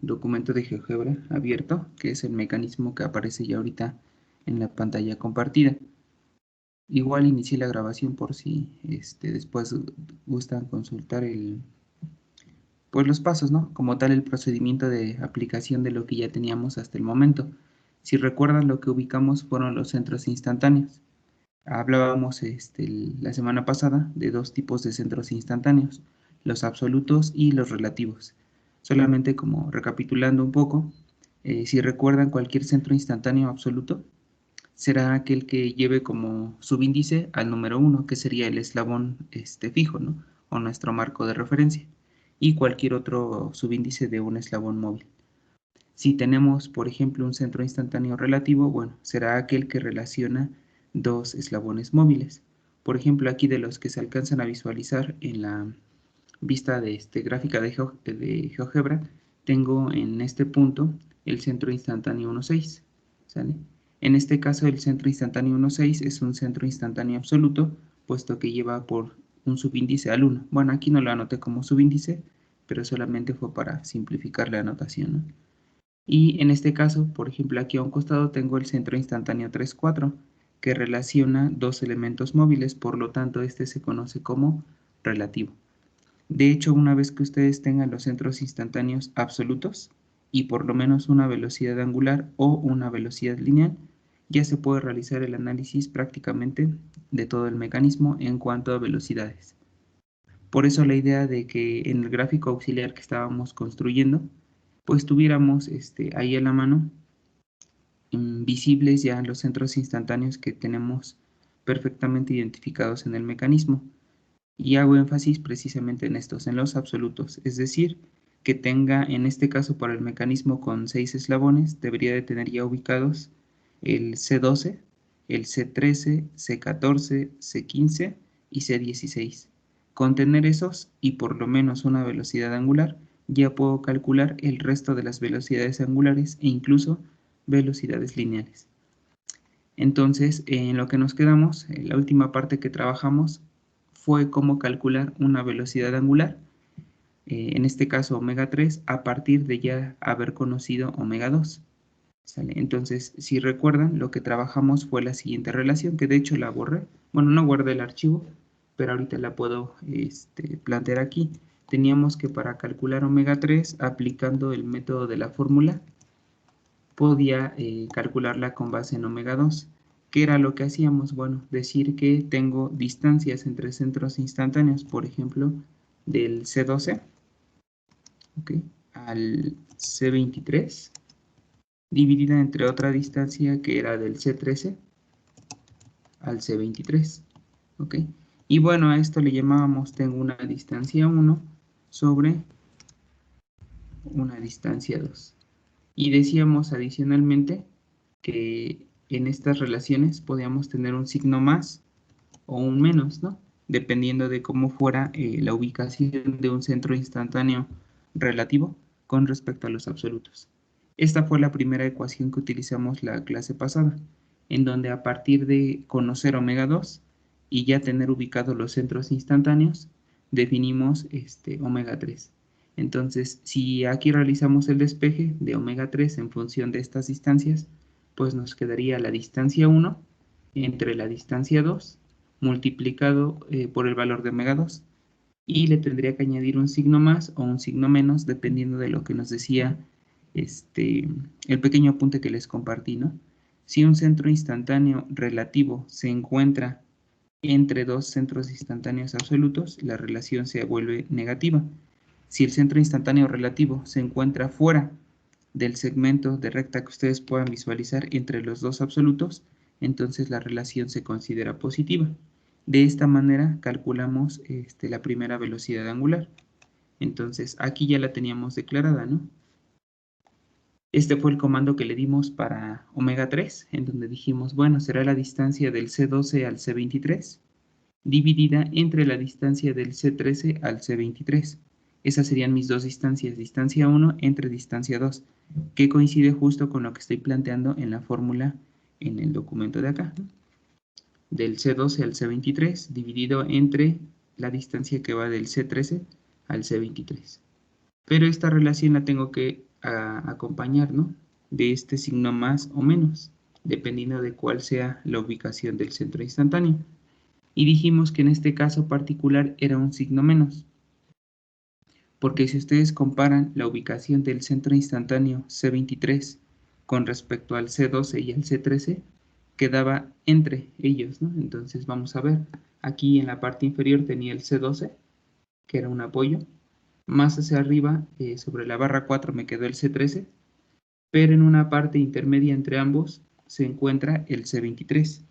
documento de GeoGebra abierto, que es el mecanismo que aparece ya ahorita en la pantalla compartida. Igual inicié la grabación por si después gustan consultar pues los pasos, ¿no? Como tal, el procedimiento de aplicación de lo que ya teníamos hasta el momento. Si recuerdan, lo que ubicamos fueron los centros instantáneos. Hablábamos la semana pasada de dos tipos de centros instantáneos, los absolutos y los relativos. Solamente como recapitulando un poco, si recuerdan, cualquier centro instantáneo absoluto será aquel que lleve como subíndice al número 1, que sería el eslabón fijo, ¿no? O nuestro marco de referencia, y cualquier otro subíndice de un eslabón móvil. Si tenemos, por ejemplo, un centro instantáneo relativo, bueno, será aquel que relaciona dos eslabones móviles. Por ejemplo, aquí de los que se alcanzan a visualizar en la vista de gráfica de GeoGebra, tengo en este punto el centro instantáneo 1,6, ¿sale? En este caso, el centro instantáneo 1,6 es un centro instantáneo absoluto, puesto que lleva por un subíndice al 1. Bueno, aquí no lo anoté como subíndice, pero solamente fue para simplificar la anotación, ¿no? Y en este caso, por ejemplo, aquí a un costado tengo el centro instantáneo 3,4, que relaciona dos elementos móviles, por lo tanto este se conoce como relativo. De hecho, una vez que ustedes tengan los centros instantáneos absolutos y por lo menos una velocidad angular o una velocidad lineal, ya se puede realizar el análisis prácticamente de todo el mecanismo en cuanto a velocidades. Por eso la idea de que en el gráfico auxiliar que estábamos construyendo, pues tuviéramos ahí a la mano visibles ya los centros instantáneos que tenemos perfectamente identificados en el mecanismo. Y hago énfasis precisamente en estos, en los absolutos, es decir, que tenga, en este caso para el mecanismo con 6 eslabones, debería de tener ya ubicados el C12, el C13, C14, C15 y C16. Con tener esos y por lo menos una velocidad angular, ya puedo calcular el resto de las velocidades angulares e incluso velocidades lineales. Entonces, en lo que nos quedamos, la última parte que trabajamos fue cómo calcular una velocidad angular, en este caso omega 3, a partir de ya haber conocido omega 2. ¿Sale? Entonces, si recuerdan, lo que trabajamos fue la siguiente relación, que de hecho la borré. Bueno, no guardé el archivo, pero ahorita la puedo plantear aquí. Teníamos que para calcular omega 3, aplicando el método de la fórmula, podía calcularla con base en omega 2. ¿Qué era lo que hacíamos? Bueno, decir que tengo distancias entre centros instantáneos, por ejemplo, del C12, ¿okay?, al C23, dividida entre otra distancia que era del C13 al C23, ¿ok? Y bueno, a esto le llamábamos, tengo una distancia 1 sobre una distancia 2. Y decíamos adicionalmente que en estas relaciones podíamos tener un signo más o un menos, ¿no? Dependiendo de cómo fuera la ubicación de un centro instantáneo relativo con respecto a los absolutos. Esta fue la primera ecuación que utilizamos la clase pasada, en donde a partir de conocer omega 2 y ya tener ubicados los centros instantáneos, definimos omega 3. Entonces, si aquí realizamos el despeje de omega 3 en función de estas distancias, pues nos quedaría la distancia 1 entre la distancia 2 multiplicado por el valor de omega 2, y le tendría que añadir un signo más o un signo menos dependiendo de lo que nos decía el pequeño apunte que les compartí, ¿no? Si un centro instantáneo relativo se encuentra entre dos centros instantáneos absolutos, la relación se vuelve negativa. Si el centro instantáneo relativo se encuentra fuera del segmento de recta que ustedes puedan visualizar entre los dos absolutos, entonces la relación se considera positiva. De esta manera calculamos la primera velocidad angular. Entonces aquí ya la teníamos declarada, ¿no? Este fue el comando que le dimos para omega 3, en donde dijimos, bueno, será la distancia del C12 al C23 dividida entre la distancia del C13 al C23. Esas serían mis dos distancias, distancia 1 entre distancia 2, que coincide justo con lo que estoy planteando en la fórmula en el documento de acá, ¿no? Del C12 al C23 dividido entre la distancia que va del C13 al C23. Pero esta relación la tengo que a acompañar, ¿no?, de este signo más o menos, dependiendo de cuál sea la ubicación del centro instantáneo. Y dijimos que en este caso particular era un signo menos, porque si ustedes comparan la ubicación del centro instantáneo C23 con respecto al C12 y al C13, quedaba entre ellos, ¿no? Entonces vamos a ver, aquí en la parte inferior tenía el C12, que era un apoyo, más hacia arriba, sobre la barra 4 me quedó el C13, pero en una parte intermedia entre ambos se encuentra el C23,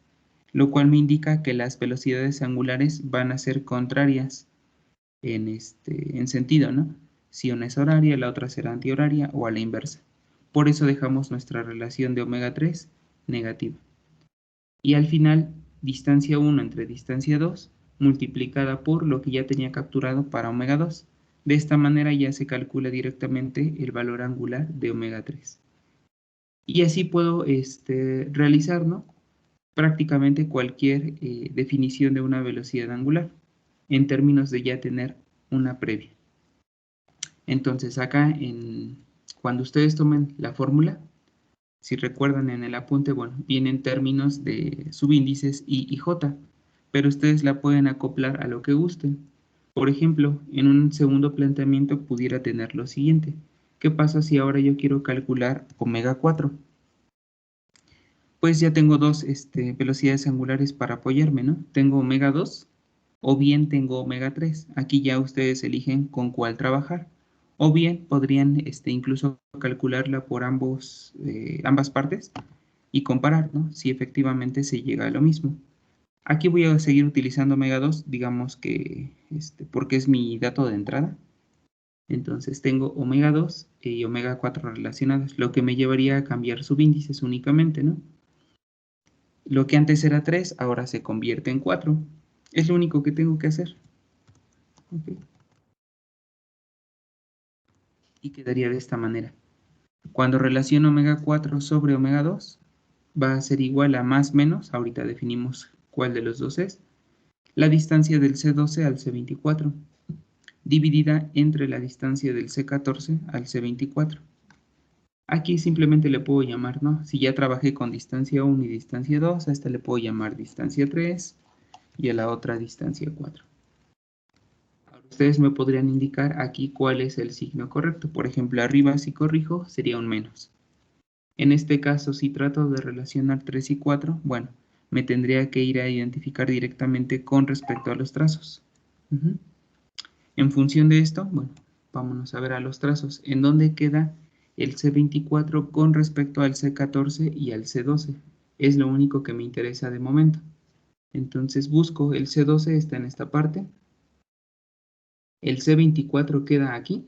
lo cual me indica que las velocidades angulares van a ser contrarias en sentido, ¿no? Si una es horaria, la otra será antihoraria o a la inversa. Por eso dejamos nuestra relación de omega 3 negativa. Y al final, distancia 1 entre distancia 2 multiplicada por lo que ya tenía capturado para omega 2. De esta manera ya se calcula directamente el valor angular de omega 3. Y así puedo realizar, ¿no?, prácticamente cualquier definición de una velocidad angular en términos de ya tener una previa. Entonces acá, cuando ustedes tomen la fórmula, si recuerdan en el apunte, bueno, vienen términos de subíndices I y J, pero ustedes la pueden acoplar a lo que gusten. Por ejemplo, en un segundo planteamiento pudiera tener lo siguiente. ¿Qué pasa si ahora yo quiero calcular omega 4? Pues ya tengo dos velocidades angulares para apoyarme, ¿no? Tengo omega 2 o bien tengo omega 3. Aquí ya ustedes eligen con cuál trabajar. O bien podrían incluso calcularla por ambas partes y comparar, ¿no?, si efectivamente se llega a lo mismo. Aquí voy a seguir utilizando omega 2, digamos que porque es mi dato de entrada. Entonces tengo omega 2 y omega 4 relacionados, lo que me llevaría a cambiar subíndices únicamente, ¿no? Lo que antes era 3, ahora se convierte en 4. Es lo único que tengo que hacer. Okay. Y quedaría de esta manera. Cuando relaciono omega 4 sobre omega 2, va a ser igual a más menos, ahorita definimos cuál de los dos es, la distancia del C12 al C24, dividida entre la distancia del C14 al C24. Aquí simplemente le puedo llamar, ¿no? Si ya trabajé con distancia 1 y distancia 2, a esta le puedo llamar distancia 3 y a la otra distancia 4. Ahora ustedes me podrían indicar aquí cuál es el signo correcto. Por ejemplo, arriba si corrijo sería un menos. En este caso, si trato de relacionar 3 y 4, bueno, me tendría que ir a identificar directamente con respecto a los trazos. En función de esto, bueno, vámonos a ver a los trazos. ¿En dónde queda el C24 con respecto al C14 y al C12? Es lo único que me interesa de momento. Entonces busco, el C12 está en esta parte, el C24 queda aquí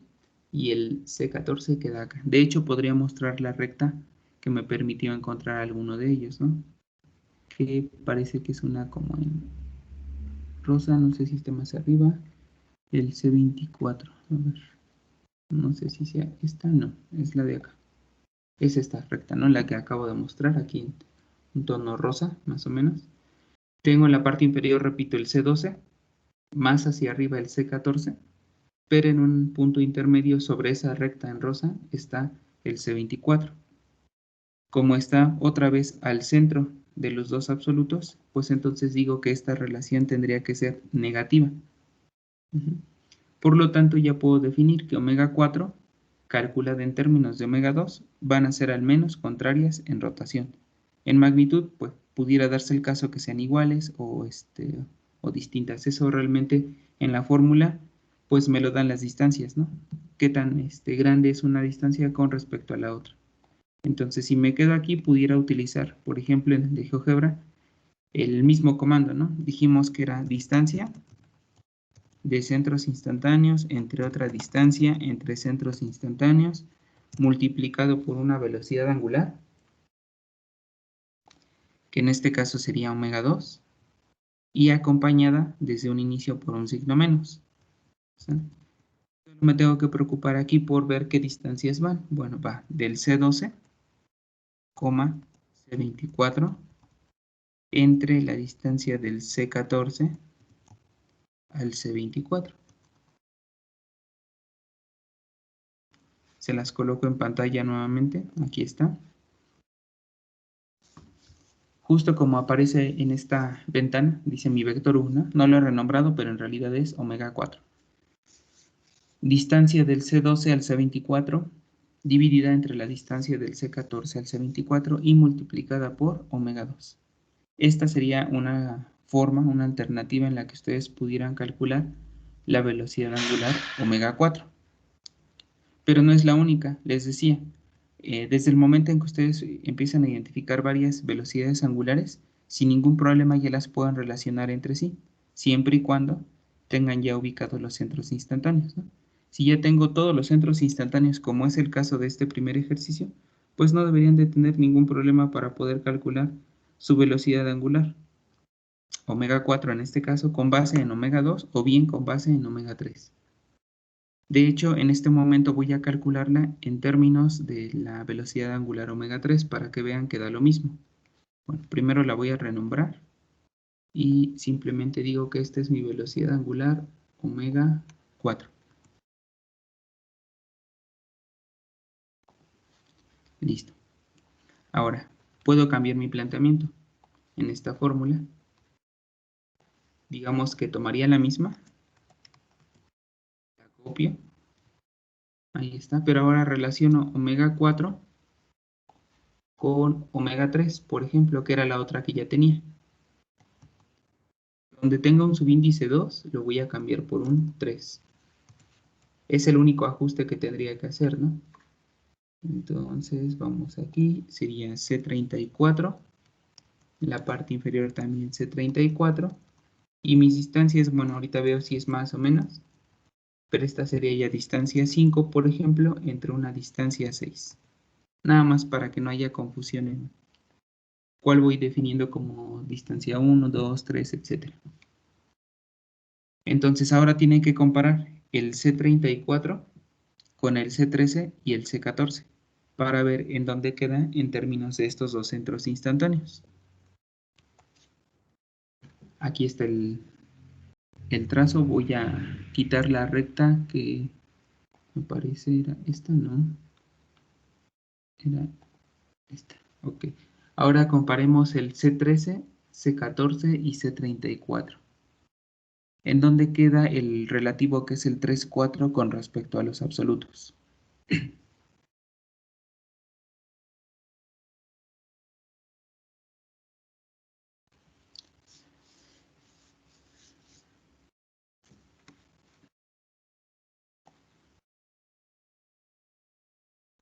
y el C14 queda acá. De hecho, podría mostrar la recta que me permitió encontrar alguno de ellos, ¿no? Que parece que es una como en rosa, no sé si está más arriba, el C24, a ver, no sé si sea esta, no, es la de acá, es esta recta, ¿no?, la que acabo de mostrar aquí en un tono rosa, más o menos. Tengo en la parte inferior, repito, el C12, más hacia arriba el C14, pero en un punto intermedio sobre esa recta en rosa está el C24. Como está otra vez al centro de los dos absolutos, pues entonces digo que esta relación tendría que ser negativa. Por lo tanto, ya puedo definir que omega 4, calculada en términos de omega 2, van a ser al menos contrarias en rotación. En magnitud, pues pudiera darse el caso que sean iguales o distintas. Eso realmente en la fórmula pues me lo dan las distancias, ¿no? Qué tan grande es una distancia con respecto a la otra. Entonces, si me quedo aquí, pudiera utilizar, por ejemplo, en el de GeoGebra, el mismo comando, ¿no? Dijimos que era distancia de centros instantáneos entre otra distancia entre centros instantáneos multiplicado por una velocidad angular, que en este caso sería omega 2, y acompañada desde un inicio por un signo menos. ¿Sí? Me tengo que preocupar aquí por ver qué distancias van. Bueno, va del C12, C24, entre la distancia del C14 al C24. Se las coloco en pantalla nuevamente. Aquí está. Justo como aparece en esta ventana, dice mi vector 1, no lo he renombrado, pero en realidad es omega 4. Distancia del C12 al C24 dividida entre la distancia del C14 al C24 y multiplicada por omega 2. Esta sería una forma, una alternativa en la que ustedes pudieran calcular la velocidad angular omega 4. Pero no es la única, les decía. Desde el momento en que ustedes empiezan a identificar varias velocidades angulares, sin ningún problema ya las puedan relacionar entre sí, siempre y cuando tengan ya ubicados los centros instantáneos, ¿no? Si ya tengo todos los centros instantáneos, como es el caso de este primer ejercicio, pues no deberían de tener ningún problema para poder calcular su velocidad angular, omega 4 en este caso, con base en omega 2 o bien con base en omega 3. De hecho, en este momento voy a calcularla en términos de la velocidad angular omega 3 para que vean que da lo mismo. Bueno, primero la voy a renombrar y simplemente digo que esta es mi velocidad angular omega 4. Listo. Ahora, puedo cambiar mi planteamiento en esta fórmula. Digamos que tomaría la misma, la copio, ahí está, pero ahora relaciono omega 4 con omega 3, por ejemplo, que era la otra que ya tenía. Donde tenga un subíndice 2, lo voy a cambiar por un 3. Es el único ajuste que tendría que hacer, ¿no? Entonces, vamos aquí, sería C34, la parte inferior también C34, y mis distancias, bueno, ahorita veo si es más o menos, pero esta sería ya distancia 5, por ejemplo, entre una distancia 6. Nada más para que no haya confusión en cuál voy definiendo como distancia 1, 2, 3, etc. Entonces ahora tienen que comparar el C34 con el C13 y el C14 para ver en dónde queda en términos de estos dos centros instantáneos. Aquí está el trazo. Voy a quitar la recta que me parece era esta, ¿no? Era esta. Ok. Ahora comparemos el C13, C14 y C34. ¿En dónde queda el relativo que es el 3, 4 con respecto a los absolutos?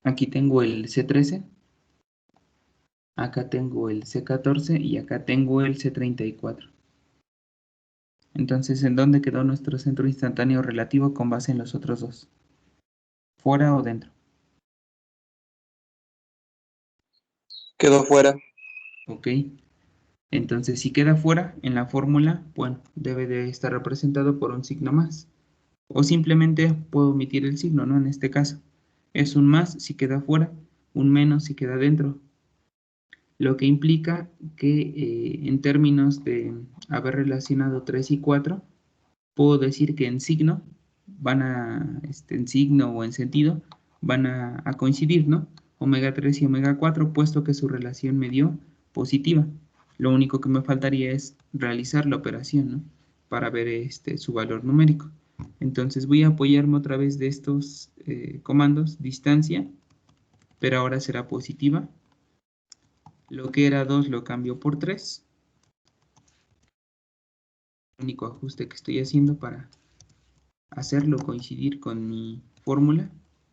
Aquí tengo el C13, acá tengo el C14 y acá tengo el C34. Entonces, ¿en dónde quedó nuestro centro instantáneo relativo con base en los otros dos? ¿Fuera o dentro? Quedó fuera. Ok. Entonces, si queda fuera en la fórmula, bueno, debe de estar representado por un signo más. O simplemente puedo omitir el signo, ¿no? En este caso. Es un más si queda fuera, un menos si queda dentro. Lo que implica que en términos de haber relacionado 3 y 4, puedo decir que en signo en signo o en sentido, van a coincidir, ¿no? Omega 3 y omega 4, puesto que su relación me dio positiva. Lo único que me faltaría es realizar la operación, ¿no? Para ver su valor numérico. Entonces voy a apoyarme otra vez de estos comandos, distancia, pero ahora será positiva. Lo que era 2 lo cambio por 3. El único ajuste que estoy haciendo para hacerlo coincidir con mi fórmula.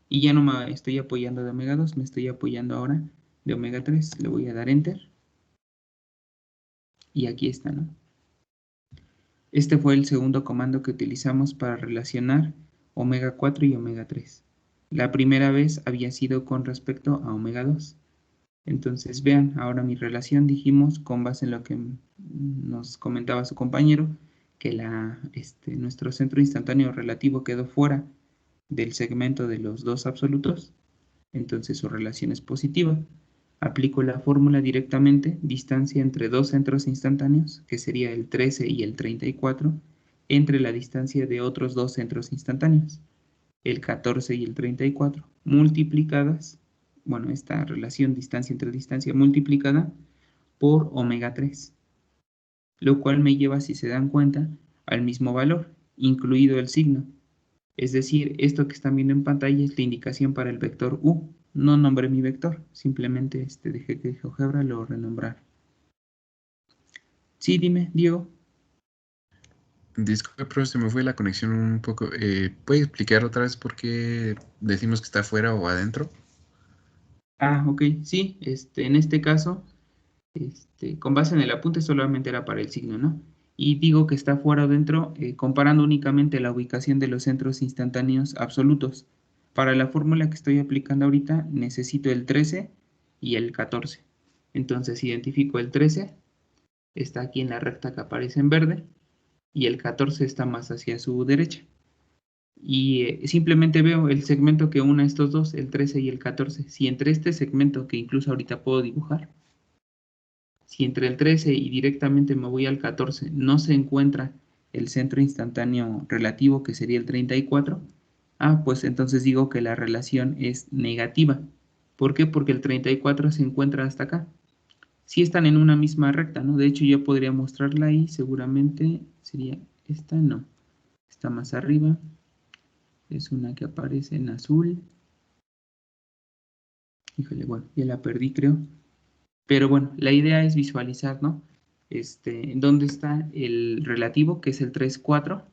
Y ya no me estoy apoyando de omega 2, me estoy apoyando ahora de omega 3. Le voy a dar enter. Y aquí está, ¿no? Este fue el segundo comando que utilizamos para relacionar omega 4 y omega 3. La primera vez había sido con respecto a omega 2. Entonces vean, ahora mi relación dijimos con base en lo que nos comentaba su compañero, que nuestro centro instantáneo relativo quedó fuera del segmento de los dos absolutos, entonces su relación es positiva. Aplico la fórmula directamente, distancia entre dos centros instantáneos, que sería el 13 y el 34, entre la distancia de otros dos centros instantáneos. el 14 y el 34, multiplicadas, bueno, esta relación distancia entre distancia multiplicada por omega 3, lo cual me lleva, si se dan cuenta, al mismo valor, incluido el signo. Es decir, esto que están viendo en pantalla es la indicación para el vector u. No nombré mi vector, simplemente dejé que GeoGebra lo renombrara. Sí, dime, Diego. Disculpe, pero se me fue la conexión un poco. ¿Puede explicar otra vez por qué decimos que está afuera o adentro? Ah, ok, sí, en este caso, con base en el apunte solamente era para el signo, ¿no? Y digo que está fuera o dentro, comparando únicamente la ubicación de los centros instantáneos absolutos. Para la fórmula que estoy aplicando ahorita, necesito el 13 y el 14. Entonces identifico el 13, está aquí en la recta que aparece en verde, y el 14 está más hacia su derecha. Y simplemente veo el segmento que une estos dos, el 13 y el 14. Si entre este segmento, que incluso ahorita puedo dibujar, si entre el 13 y directamente me voy al 14 no se encuentra el centro instantáneo relativo, que sería el 34, pues entonces digo que la relación es negativa. ¿Por qué? Porque el 34 se encuentra hasta acá. Si están en una misma recta, ¿no? De hecho, yo podría mostrarla ahí, seguramente sería esta, no. Está más arriba. Es una que aparece en azul. Híjole, bueno, ya la perdí, creo. Pero bueno, la idea es visualizar, ¿no? Dónde está el relativo, que es el 3 4,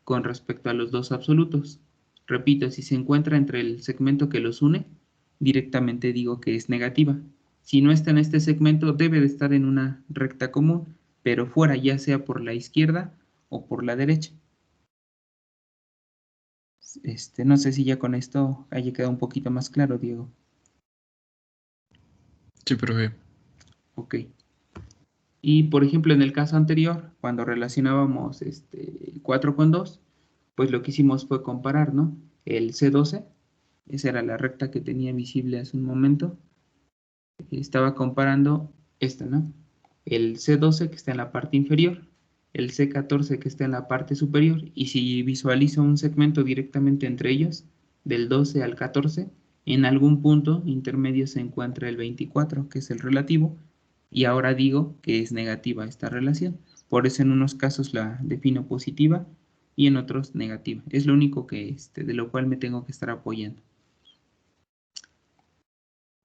con respecto a los dos absolutos. Repito, si se encuentra entre el segmento que los une, directamente digo que es negativa. Si no está en este segmento, debe de estar en una recta común, pero fuera, ya sea por la izquierda o por la derecha. No sé si ya con esto haya quedado un poquito más claro, Diego. Sí, profe. Ok. Y por ejemplo, en el caso anterior, cuando relacionábamos 4 con 2, pues lo que hicimos fue comparar, ¿no? El C12, esa era la recta que tenía visible hace un momento, estaba comparando esta, ¿no? El C12 que está en la parte inferior, el C14 que está en la parte superior, y si visualizo un segmento directamente entre ellos, del 12 al 14, en algún punto intermedio se encuentra el 24, que es el relativo, y ahora digo que es negativa esta relación. Por eso en unos casos la defino positiva y en otros negativa. Es lo único que de lo cual me tengo que estar apoyando.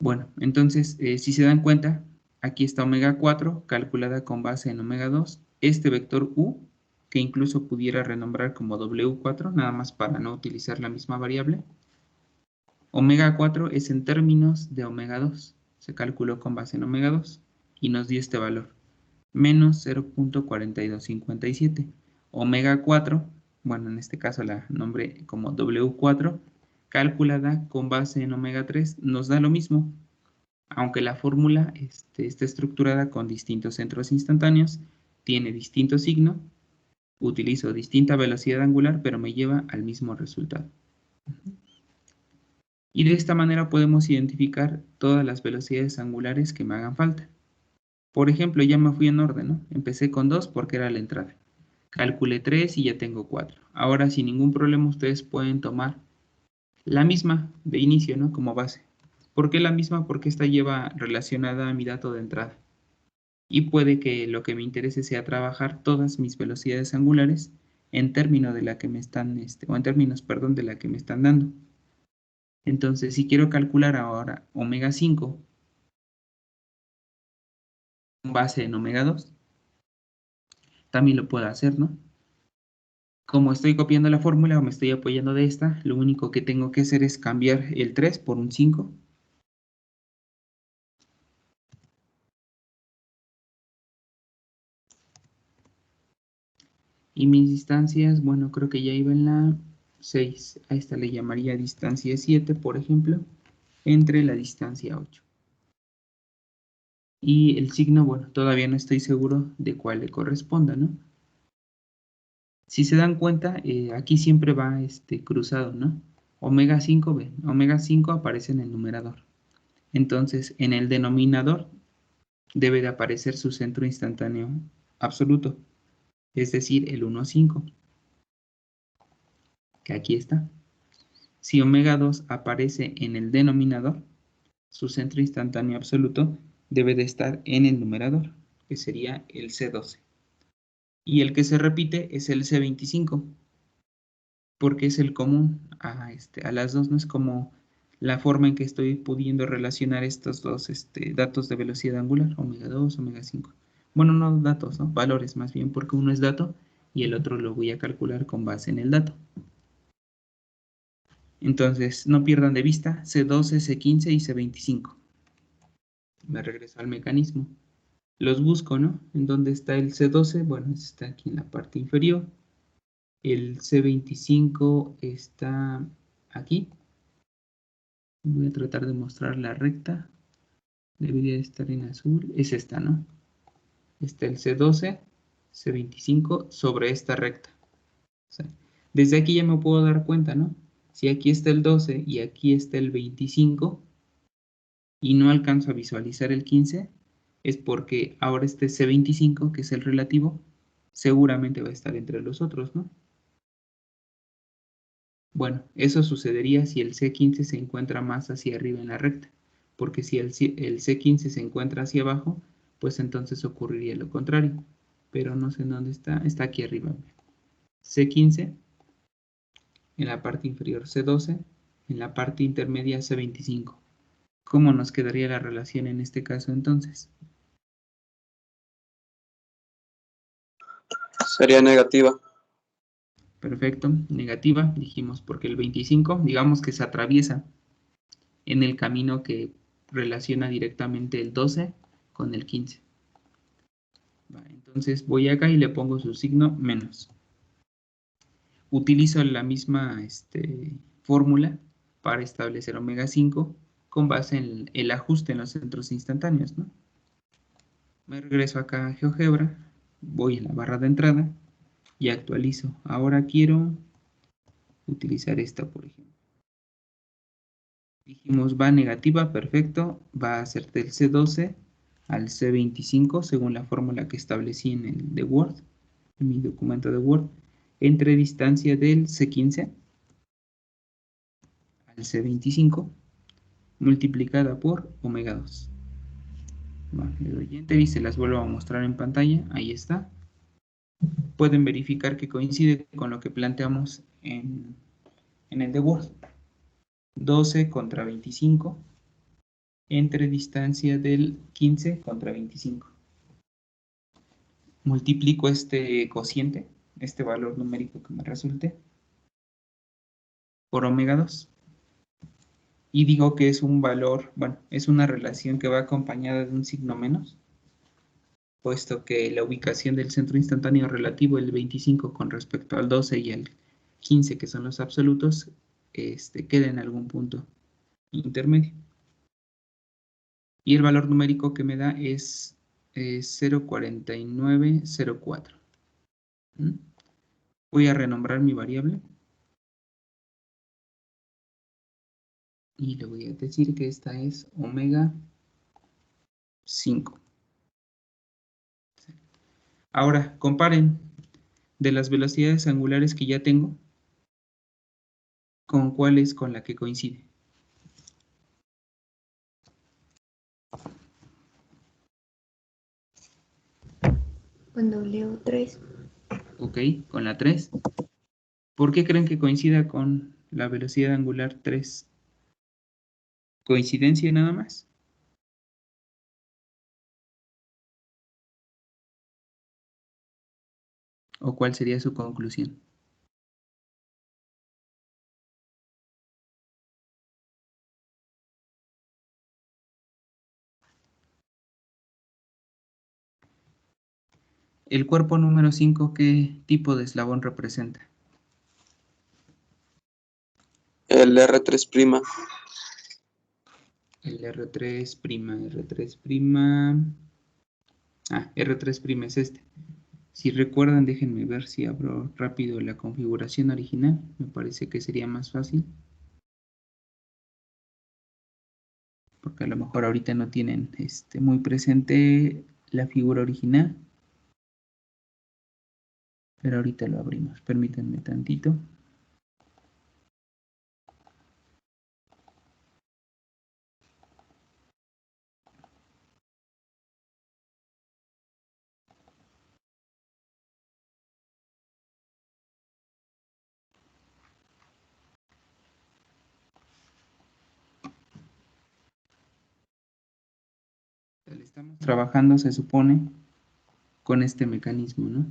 Bueno, entonces, si se dan cuenta, aquí está omega 4 calculada con base en omega 2. Este vector u, que incluso pudiera renombrar como W4, nada más para no utilizar la misma variable. Omega 4 es en términos de omega 2. Se calculó con base en omega 2 y nos dio este valor, menos 0.4257. Omega 4, bueno, en este caso la nombré como W4, calculada con base en omega 3, nos da lo mismo, aunque la fórmula está estructurada con distintos centros instantáneos, tiene distinto signo, utilizo distinta velocidad angular, pero me lleva al mismo resultado. Y de esta manera podemos identificar todas las velocidades angulares que me hagan falta. Por ejemplo, ya me fui en orden, ¿no? Empecé con 2 porque era la entrada. Calculé 3 y ya tengo 4. Ahora, sin ningún problema, ustedes pueden tomar la misma de inicio, ¿no? Como base. ¿Por qué la misma? Porque esta lleva relacionada a mi dato de entrada. Y puede que lo que me interese sea trabajar todas mis velocidades angulares en términos de la que me están, o en términos, perdón, de la que me están dando. Entonces, si quiero calcular ahora omega 5 con base en omega 2, también lo puedo hacer, ¿no? Como estoy copiando la fórmula o me estoy apoyando de esta, lo único que tengo que hacer es cambiar el 3 por un 5. Y mis distancias, bueno, creo que ya iba en la 6. A esta le llamaría distancia 7, por ejemplo, entre la distancia 8. Y el signo, bueno, todavía no estoy seguro de cuál le corresponda, ¿no? Si se dan cuenta, aquí siempre va cruzado, ¿no? Omega 5, ven, omega 5 aparece en el numerador. Entonces, en el denominador debe de aparecer su centro instantáneo absoluto, es decir, el 1,5, que aquí está. Si omega 2 aparece en el denominador, su centro instantáneo absoluto debe de estar en el numerador, que sería el C12. Y el que se repite es el C25, porque es el común a las dos, no es como la forma en que estoy pudiendo relacionar estos dos datos de velocidad angular, omega 2, omega 5. Bueno, no datos, ¿no? Valores más bien, porque uno es dato y el otro lo voy a calcular con base en el dato. Entonces, no pierdan de vista C12, C15 y C25. Me regreso al mecanismo. Los busco, ¿no? ¿En dónde está el C12? Bueno, está aquí en la parte inferior. El C25 está aquí. Voy a tratar de mostrar la recta. Debería estar en azul. Es esta, ¿no? Está el C12, C25 sobre esta recta. O sea, desde aquí ya me puedo dar cuenta, ¿no? Si aquí está el 12 y aquí está el 25 y no alcanzo a visualizar el 15, es porque ahora este C25, que es el relativo, seguramente va a estar entre los otros, ¿no? Bueno, eso sucedería si el C15 se encuentra más hacia arriba en la recta, porque si el C15 se encuentra hacia abajo, pues entonces ocurriría lo contrario. Pero no sé en dónde está aquí arriba. C15, en la parte inferior C12, en la parte intermedia C25. ¿Cómo nos quedaría la relación en este caso entonces? Sería negativa. Perfecto, negativa, dijimos, porque el 25, digamos que se atraviesa en el camino que relaciona directamente el 12 con el 15. Entonces voy acá y le pongo su signo menos. Utilizo la misma fórmula para establecer omega 5 con base en el ajuste en los centros instantáneos, ¿no? Me regreso acá a GeoGebra, voy a la barra de entrada y actualizo. Ahora quiero utilizar esta, por ejemplo. Dijimos va negativa, perfecto, va a ser del C12 al C25 según la fórmula que establecí en el de Word, en mi documento de Word, entre distancia del C15 al C25 multiplicada por omega 2. Vale, le doy enter y se las vuelvo a mostrar en pantalla, ahí está. Pueden verificar que coincide con lo que planteamos en el de Word. 12 contra 25 entre distancia del 15 contra 25. Multiplico este cociente, este valor numérico que me resulte, por omega 2. Y digo que es un valor, bueno, es una relación que va acompañada de un signo menos, puesto que la ubicación del centro instantáneo relativo, el 25 con respecto al 12 y al 15, que son los absolutos, queda en algún punto intermedio. Y el valor numérico que me da es 0,4904. Voy a renombrar mi variable y le voy a decir que esta es omega 5. Ahora, comparen de las velocidades angulares que ya tengo, con cuál es con la que coincide. Con W3. Ok, con la 3. ¿Por qué creen que coincida con la velocidad angular 3? ¿Coincidencia nada más? ¿O cuál sería su conclusión? El cuerpo número 5, ¿qué tipo de eslabón representa? El R3'. El R3', R3'. R3' es este. Si recuerdan, déjenme ver si abro rápido la configuración original. Me parece que sería más fácil. Porque a lo mejor ahorita no tienen muy presente la figura original. Pero ahorita lo abrimos. Permítanme tantito. estamos trabajando, se supone, con este mecanismo, ¿no?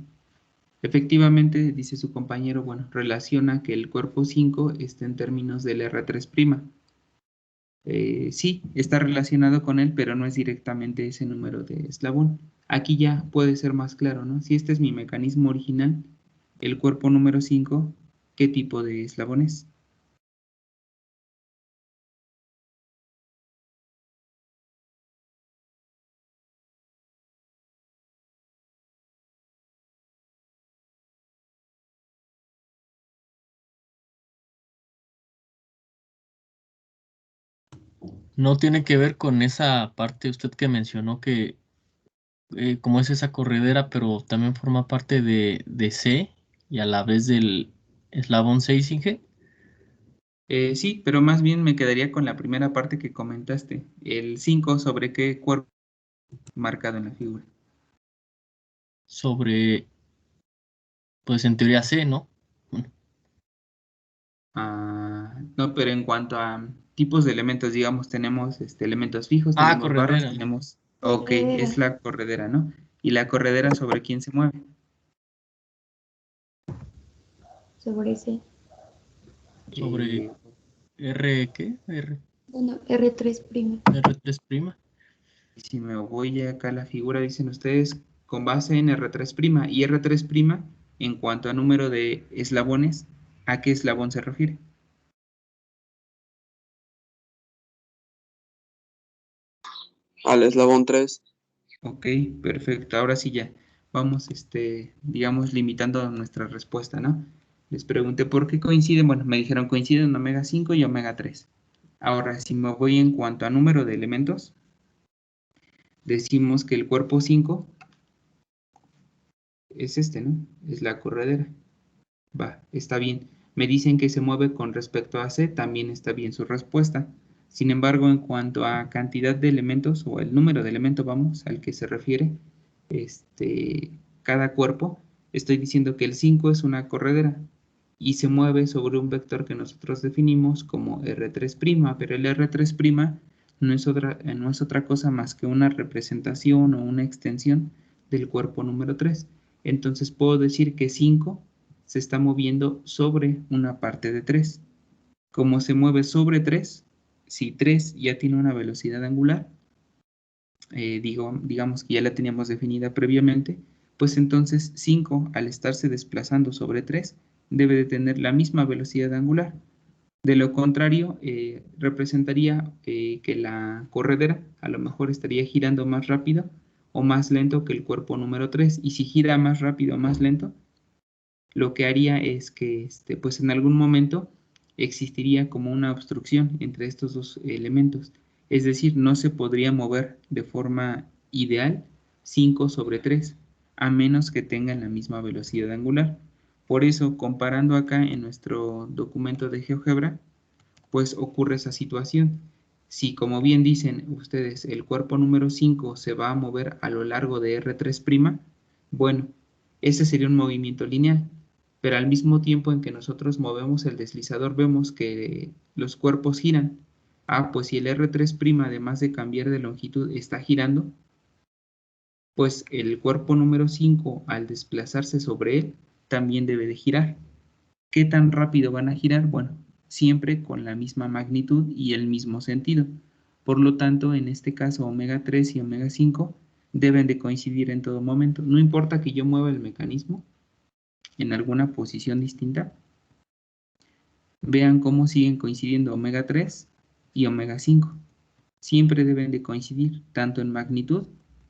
Efectivamente, dice su compañero, bueno, relaciona que el cuerpo 5 está en términos del R3'. Sí, está relacionado con él, pero no es directamente ese número de eslabón. Aquí ya puede ser más claro, ¿no? Si este es mi mecanismo original, el cuerpo número 5, ¿qué tipo de eslabón es? No tiene que ver con esa parte usted que mencionó que como es esa corredera, pero también forma parte de C y a la vez del eslabón 6, Inge. Sí, pero más bien me quedaría con la primera parte que comentaste, el 5 sobre qué cuerpo marcado en la figura. Sobre, pues en teoría C, ¿no? No, pero en cuanto a tipos de elementos, digamos, tenemos elementos fijos, Ah, tenemos barras, corredera. tenemos... Ok, Corredera. es la corredera, ¿no? ¿Y la corredera sobre quién se mueve? Sobre ese. Sobre Eh, R, ¿qué? Bueno, R3'. R3'. si me voy acá a la figura, dicen ustedes, con base en R3', y R3', en cuanto a número de eslabones, ¿a qué eslabón se refiere? Al eslabón 3. Ok, perfecto. Ahora sí ya vamos, digamos, limitando nuestra respuesta, ¿no? Les pregunté por qué coinciden. Bueno, me dijeron coinciden omega 5 y omega 3. Ahora, si me voy en cuanto a número de elementos, decimos que el cuerpo 5 es ¿no? Es la corredera. Va, está bien. Me dicen que se mueve con respecto a C, también está bien su respuesta. Sin embargo, en cuanto a cantidad de elementos o el número de elementos, vamos, al que se refiere, cada cuerpo, estoy diciendo que el 5 es una corredera y se mueve sobre un vector que nosotros definimos como R3', pero el R3' no es otra cosa más que una representación o una extensión del cuerpo número 3. Entonces puedo decir que 5 se está moviendo sobre una parte de 3. Como se mueve sobre 3, si 3 ya tiene una velocidad angular, digamos que ya la teníamos definida previamente, pues entonces 5 al estarse desplazando sobre 3 debe de tener la misma velocidad angular. De lo contrario, representaría que la corredera a lo mejor estaría girando más rápido o más lento que el cuerpo número 3. Y si gira más rápido o más lento, lo que haría es que pues en algún momento existiría como una obstrucción entre estos dos elementos. Es decir, no se podría mover de forma ideal 5 sobre 3, a menos que tengan la misma velocidad angular. Por eso, comparando acá en nuestro documento de GeoGebra, pues ocurre esa situación. Si, como bien dicen ustedes, el cuerpo número 5 se va a mover a lo largo de R3', bueno, ese sería un movimiento lineal, pero al mismo tiempo en que nosotros movemos el deslizador vemos que los cuerpos giran. Pues si el R3', además de cambiar de longitud, está girando, pues el cuerpo número 5, al desplazarse sobre él, también debe de girar. ¿Qué tan rápido van a girar? Bueno, siempre con la misma magnitud y el mismo sentido. Por lo tanto, en este caso, omega 3 y omega 5 deben de coincidir en todo momento. No importa que yo mueva el mecanismo en alguna posición distinta. Vean cómo siguen coincidiendo omega 3 y omega 5. Siempre deben de coincidir, tanto en magnitud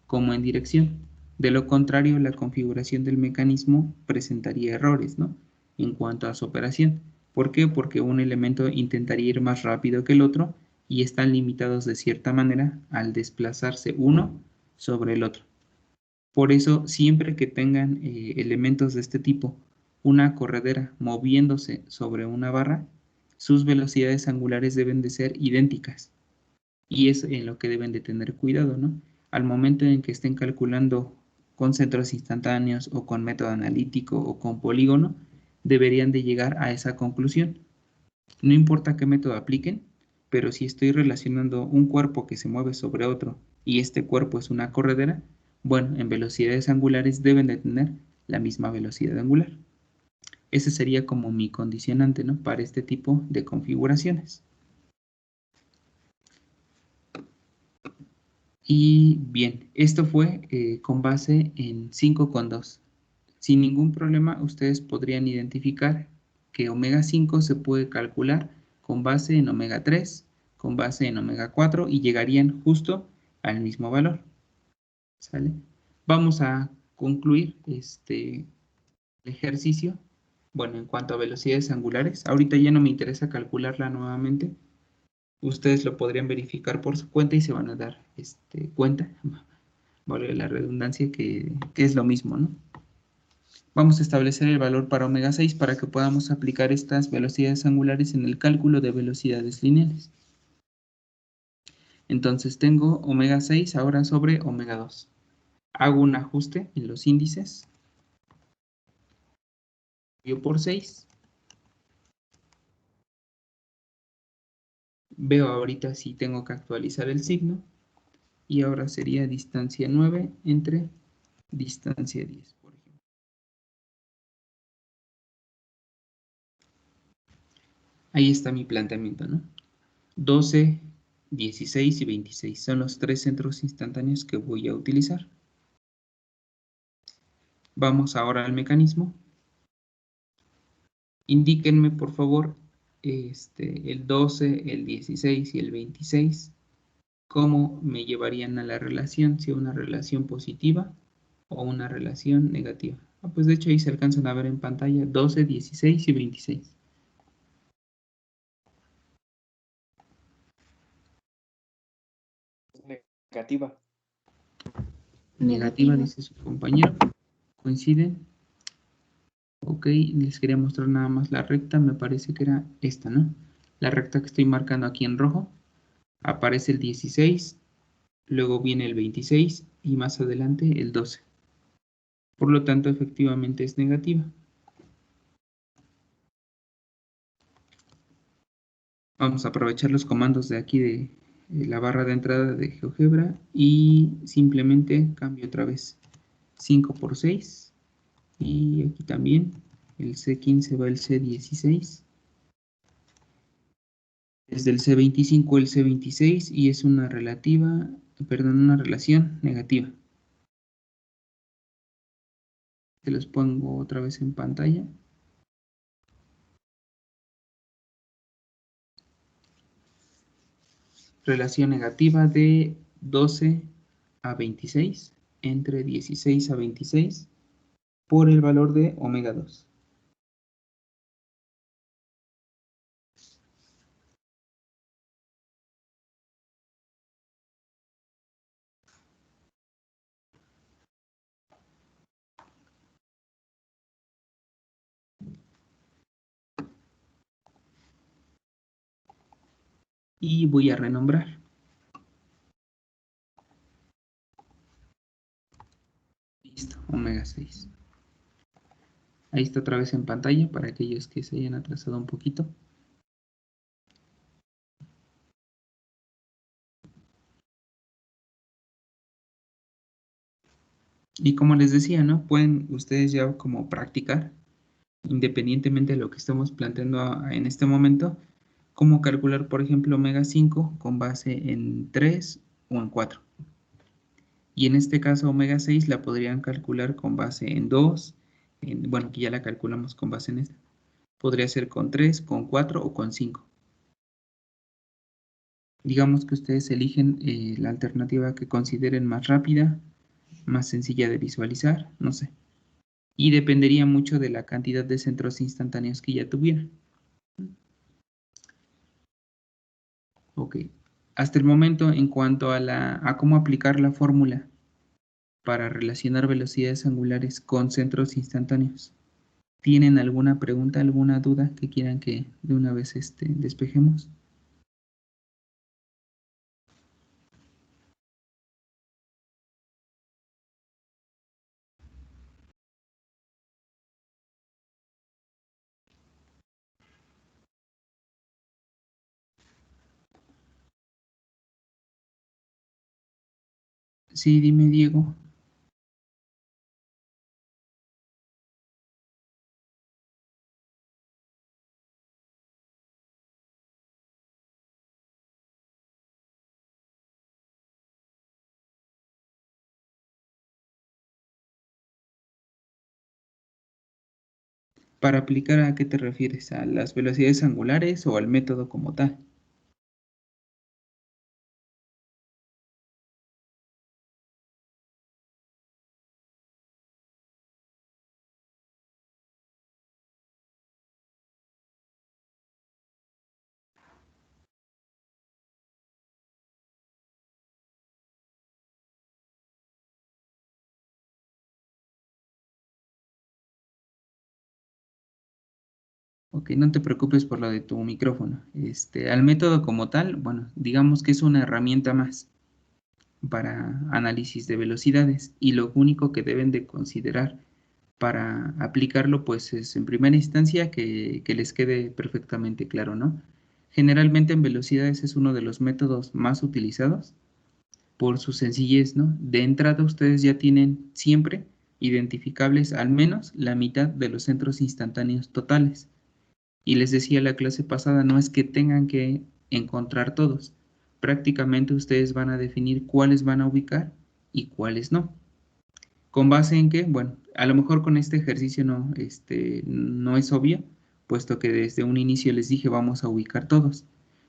como en dirección. De lo contrario, la configuración del mecanismo presentaría errores, ¿no? En cuanto a su operación. ¿Por qué? Porque un elemento intentaría ir más rápido que el otro y están limitados de cierta manera al desplazarse uno sobre el otro. Por eso, siempre que tengan elementos de este tipo, una corredera moviéndose sobre una barra, sus velocidades angulares deben de ser idénticas. Y es en lo que deben de tener cuidado, ¿no? Al momento en que estén calculando con centros instantáneos o con método analítico o con polígono, deberían de llegar a esa conclusión. No importa qué método apliquen, pero si estoy relacionando un cuerpo que se mueve sobre otro y este cuerpo es una corredera, bueno, en velocidades angulares deben de tener la misma velocidad angular. Ese sería como mi condicionante, ¿no? Para este tipo de configuraciones. Y bien, esto fue con base en 5,2. Sin ningún problema, ustedes podrían identificar que omega 5 se puede calcular con base en omega 3, con base en omega 4 y llegarían justo al mismo valor. ¿Sale? Vamos a concluir el ejercicio. Bueno, en cuanto a velocidades angulares, ahorita ya no me interesa calcularla nuevamente. Ustedes lo podrían verificar por su cuenta y se van a dar cuenta, vale la redundancia, que es lo mismo, ¿no? Vamos a establecer el valor para omega 6 para que podamos aplicar estas velocidades angulares en el cálculo de velocidades lineales. Entonces tengo omega 6 ahora sobre omega 2. Hago un ajuste en los índices. Yo por 6. Veo ahorita si tengo que actualizar el signo. Y ahora sería distancia 9 entre distancia 10, por ejemplo. Ahí está mi planteamiento, ¿no? 12, 16 y 26 son los tres centros instantáneos que voy a utilizar. Vamos ahora al mecanismo. Indíquenme, por favor, el 12, el 16 y el 26, cómo me llevarían a la relación, si una relación positiva o una relación negativa. Pues de hecho ahí se alcanzan a ver en pantalla 12, 16 y 26. Negativa. Negativa, Negativa. dice su compañero. ¿Coinciden? Ok, les quería mostrar nada más la recta, me parece que era esta, ¿no? La recta que estoy marcando aquí en rojo. Aparece el 16, luego viene el 26 y más adelante el 12. Por lo tanto, efectivamente es negativa. Vamos a aprovechar los comandos de aquí de la barra de entrada de GeoGebra y simplemente cambio otra vez 5 por 6 y aquí también el C15 va el C16. Desde el C25 el C26 y es una una relación negativa. Se los pongo otra vez en pantalla. Relación negativa de 12 a 26 entre 16 a 26 por el valor de omega 2. Y voy a renombrar. Listo, omega 6. Ahí está otra vez en pantalla para aquellos que se hayan atrasado un poquito. Y como les decía, ¿no? Pueden ustedes ya como practicar, independientemente de lo que estemos planteando en este momento, cómo calcular, por ejemplo, omega 5 con base en 3 o en 4. Y en este caso omega 6 la podrían calcular con base en 2, bueno, que ya la calculamos con base en esta. Podría ser con 3, con 4 o con 5. Digamos que ustedes eligen la alternativa que consideren más rápida, más sencilla de visualizar, no sé. Y dependería mucho de la cantidad de centros instantáneos que ya tuvieran. Ok. Hasta el momento, en cuanto a cómo aplicar la fórmula para relacionar velocidades angulares con centros instantáneos, ¿tienen alguna pregunta, alguna duda que quieran que de una vez despejemos? Sí, dime, Diego. Para aplicar, ¿a qué te refieres? ¿A las velocidades angulares o al método como tal? Ok, no te preocupes por lo de tu micrófono. Al método como tal, bueno, digamos que es una herramienta más para análisis de velocidades y lo único que deben de considerar para aplicarlo, pues es en primera instancia que les quede perfectamente claro, ¿no? Generalmente en velocidades es uno de los métodos más utilizados por su sencillez, ¿no? De entrada ustedes ya tienen siempre identificables al menos la mitad de los centros instantáneos totales. Y les decía la clase pasada, no es que tengan que encontrar todos. Prácticamente ustedes van a definir cuáles van a ubicar y cuáles no. ¿Con base en qué? Bueno, a lo mejor con este ejercicio no es obvio, puesto que desde un inicio les dije vamos a ubicar todos.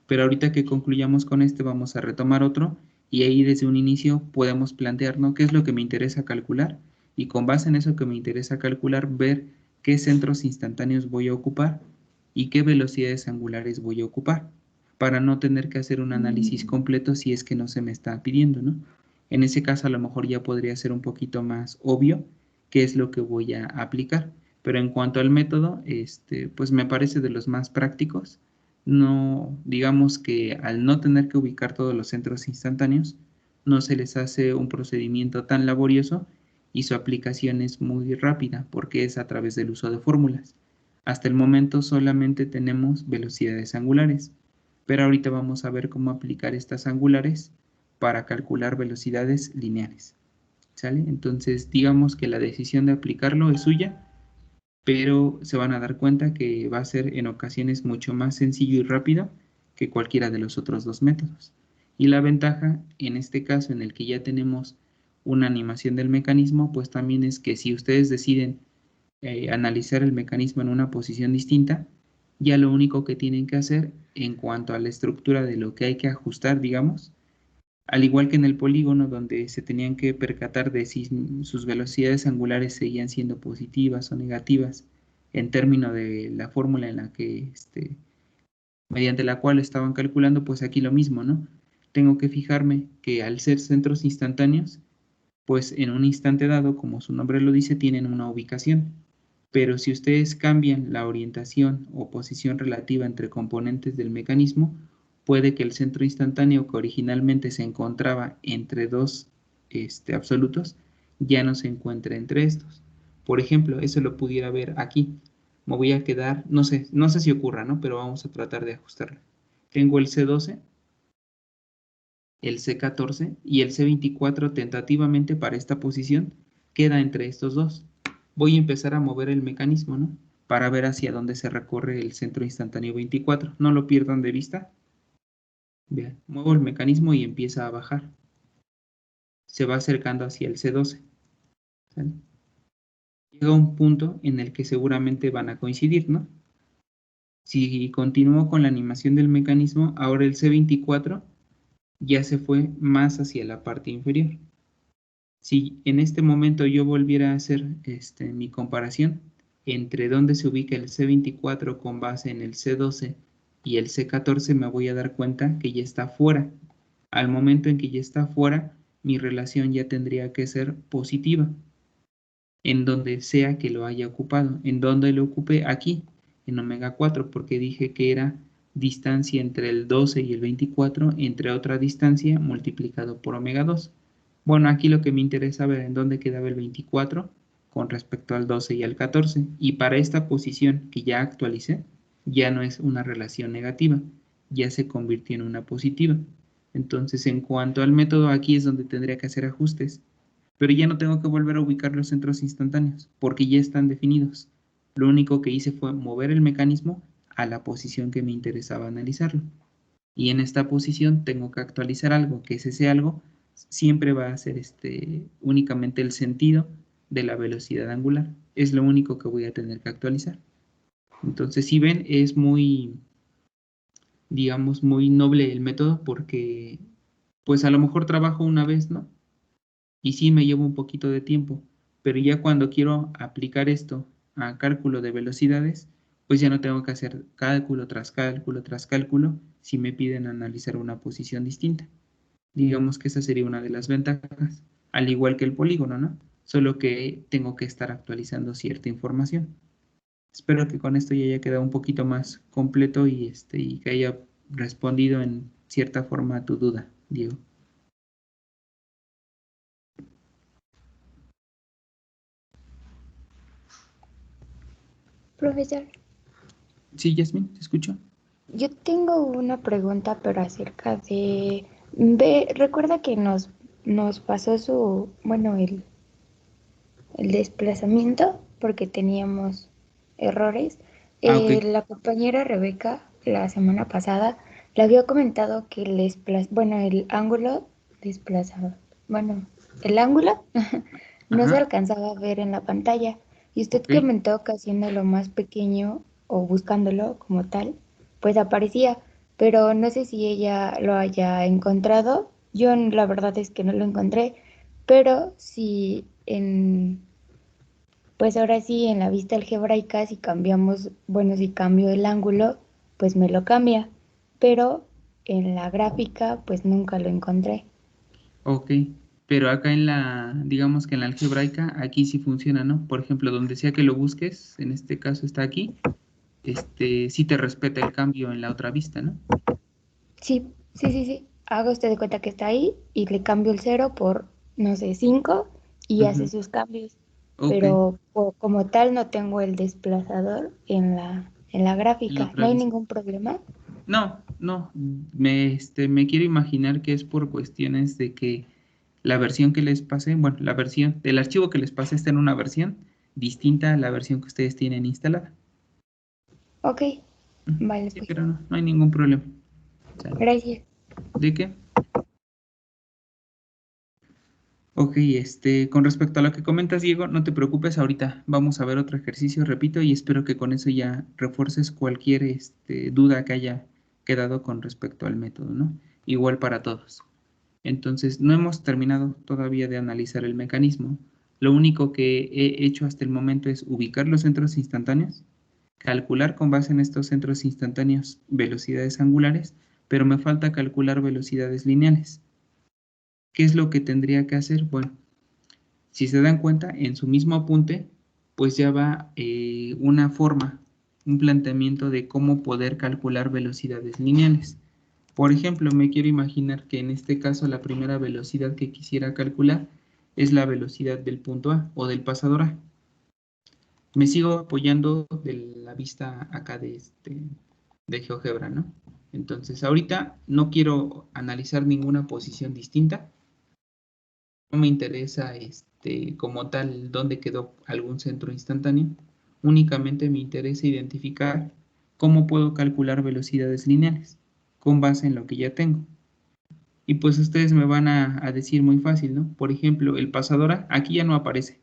Pero ahorita que concluyamos con este vamos a retomar otro y ahí desde un inicio podemos plantearnos qué es lo que me interesa calcular y con base en eso que me interesa calcular ver qué centros instantáneos voy a ocupar y qué velocidades angulares voy a ocupar para no tener que hacer un análisis completo si es que no se me está pidiendo, ¿no? En ese caso a lo mejor ya podría ser un poquito más obvio qué es lo que voy a aplicar. Pero en cuanto al método, pues me parece de los más prácticos. No, digamos que al no tener que ubicar todos los centros instantáneos, no se les hace un procedimiento tan laborioso y su aplicación es muy rápida porque es a través del uso de fórmulas. Hasta el momento solamente tenemos velocidades angulares, pero ahorita vamos a ver cómo aplicar estas angulares para calcular velocidades lineales. ¿Sale? Entonces, digamos que la decisión de aplicarlo es suya, pero se van a dar cuenta que va a ser en ocasiones mucho más sencillo y rápido que cualquiera de los otros dos métodos. Y la ventaja, en este caso en el que ya tenemos una animación del mecanismo, pues también es que si ustedes deciden analizar el mecanismo en una posición distinta, ya lo único que tienen que hacer en cuanto a la estructura de lo que hay que ajustar, digamos, al igual que en el polígono donde se tenían que percatar de si sus velocidades angulares seguían siendo positivas o negativas en términos de la fórmula en la que, mediante la cual estaban calculando, pues aquí lo mismo, ¿no? Tengo que fijarme que al ser centros instantáneos, pues en un instante dado, como su nombre lo dice, tienen una ubicación. Pero si ustedes cambian la orientación o posición relativa entre componentes del mecanismo, puede que el centro instantáneo que originalmente se encontraba entre dos absolutos ya no se encuentre entre estos. Por ejemplo, eso lo pudiera ver aquí. Me voy a quedar, no sé si ocurra, ¿no? Pero vamos a tratar de ajustarlo. Tengo el C12, el C14 y el C24 tentativamente para esta posición queda entre estos dos. Voy a empezar a mover el mecanismo, ¿no? Para ver hacia dónde se recorre el centro instantáneo 24. No lo pierdan de vista. Vean, muevo el mecanismo y empieza a bajar. Se va acercando hacia el C12. ¿Sale? Llega un punto en el que seguramente van a coincidir, ¿no? Si continúo con la animación del mecanismo, ahora el C24 ya se fue más hacia la parte inferior. Si en este momento yo volviera a hacer mi comparación entre dónde se ubica el C24 con base en el C12 y el C14, me voy a dar cuenta que ya está fuera. Al momento en que ya está fuera, mi relación ya tendría que ser positiva, en donde sea que lo haya ocupado. ¿En donde lo ocupé? Aquí, en omega 4, porque dije que era distancia entre el 12 y el 24 entre otra distancia multiplicado por omega 2. Bueno, aquí lo que me interesa ver en dónde quedaba el 24 con respecto al 12 y al 14. Y para esta posición que ya actualicé, ya no es una relación negativa, ya se convirtió en una positiva. Entonces, en cuanto al método, aquí es donde tendría que hacer ajustes, pero ya no tengo que volver a ubicar los centros instantáneos, porque ya están definidos. Lo único que hice fue mover el mecanismo a la posición que me interesaba analizarlo. Y en esta posición tengo que actualizar algo, que es ese algo siempre va a ser únicamente el sentido de la velocidad angular. Es lo único que voy a tener que actualizar. Entonces, si ven, es muy, digamos, muy noble el método porque, pues a lo mejor trabajo una vez, ¿no? Y sí me llevo un poquito de tiempo, pero ya cuando quiero aplicar esto a cálculo de velocidades, pues ya no tengo que hacer cálculo tras cálculo tras cálculo si me piden analizar una posición distinta. Digamos que esa sería una de las ventajas, al igual que el polígono, ¿no? Solo que tengo que estar actualizando cierta información. Espero que con esto ya haya quedado un poquito más completo y que haya respondido en cierta forma a tu duda, Diego. Profesor, Sí, Yasmin, ¿te escucho? yo tengo una pregunta, pero acerca de... recuerda que nos pasó bueno, el desplazamiento, porque teníamos errores. Ah, ok. La compañera Rebeca, la semana pasada, le había comentado que bueno, el ángulo desplazado, bueno, el ángulo no se Ajá, alcanzaba a ver en la pantalla. Y usted ok. comentó que haciéndolo más pequeño o buscándolo como tal, pues aparecía. Pero no sé si ella lo haya encontrado. Yo la verdad es que no lo encontré, pero si pues ahora sí, en la vista algebraica, si cambiamos, bueno, si cambio el ángulo, pues me lo cambia, pero en la gráfica, pues nunca lo encontré. Ok, pero acá digamos que en la algebraica, aquí sí funciona, ¿no? Por ejemplo, donde sea que lo busques, en este caso está aquí, sí te respeta el cambio en la otra vista, ¿no? Sí, sí, sí, sí. Haga usted de cuenta que está ahí y le cambio el cero por, no sé, 5 y hace Ujú. sus cambios. Ok, Pero como tal no tengo el desplazador en la en la gráfica. otra ¿No hay vista. ningún problema? No, no, me quiero imaginar que es por cuestiones de que la versión que les pasé, bueno, la versión del archivo que les pasé está en una versión distinta a la versión que ustedes tienen instalada. Ok, Ujú. vale, Sí, pues. pero no, no hay ningún problema. ¿Sale? Gracias. ¿De qué? Ok, con respecto a lo que comentas, Diego, no te preocupes, ahorita vamos a ver otro ejercicio, repito, y espero que con eso ya refuerces cualquier duda que haya quedado con respecto al método, ¿no? Igual para todos. Entonces, no hemos terminado todavía de analizar el mecanismo. Lo único que he hecho hasta el momento es ubicar los centros instantáneos, calcular con base en estos centros instantáneos velocidades angulares, pero me falta calcular velocidades lineales. ¿Qué es lo que tendría que hacer? Bueno, si se dan cuenta, en su mismo apunte, pues ya va una forma, un planteamiento de cómo poder calcular velocidades lineales. Por ejemplo, me quiero imaginar que en este caso la primera velocidad que quisiera calcular es la velocidad del punto A o del pasador A. Me sigo apoyando de la vista acá de GeoGebra, ¿no? Entonces, ahorita no quiero analizar ninguna posición distinta. No me interesa como tal dónde quedó algún centro instantáneo. Únicamente me interesa identificar cómo puedo calcular velocidades lineales con base en lo que ya tengo. Y pues ustedes me van a decir muy fácil, ¿no? Por ejemplo, el pasador A aquí ya no aparece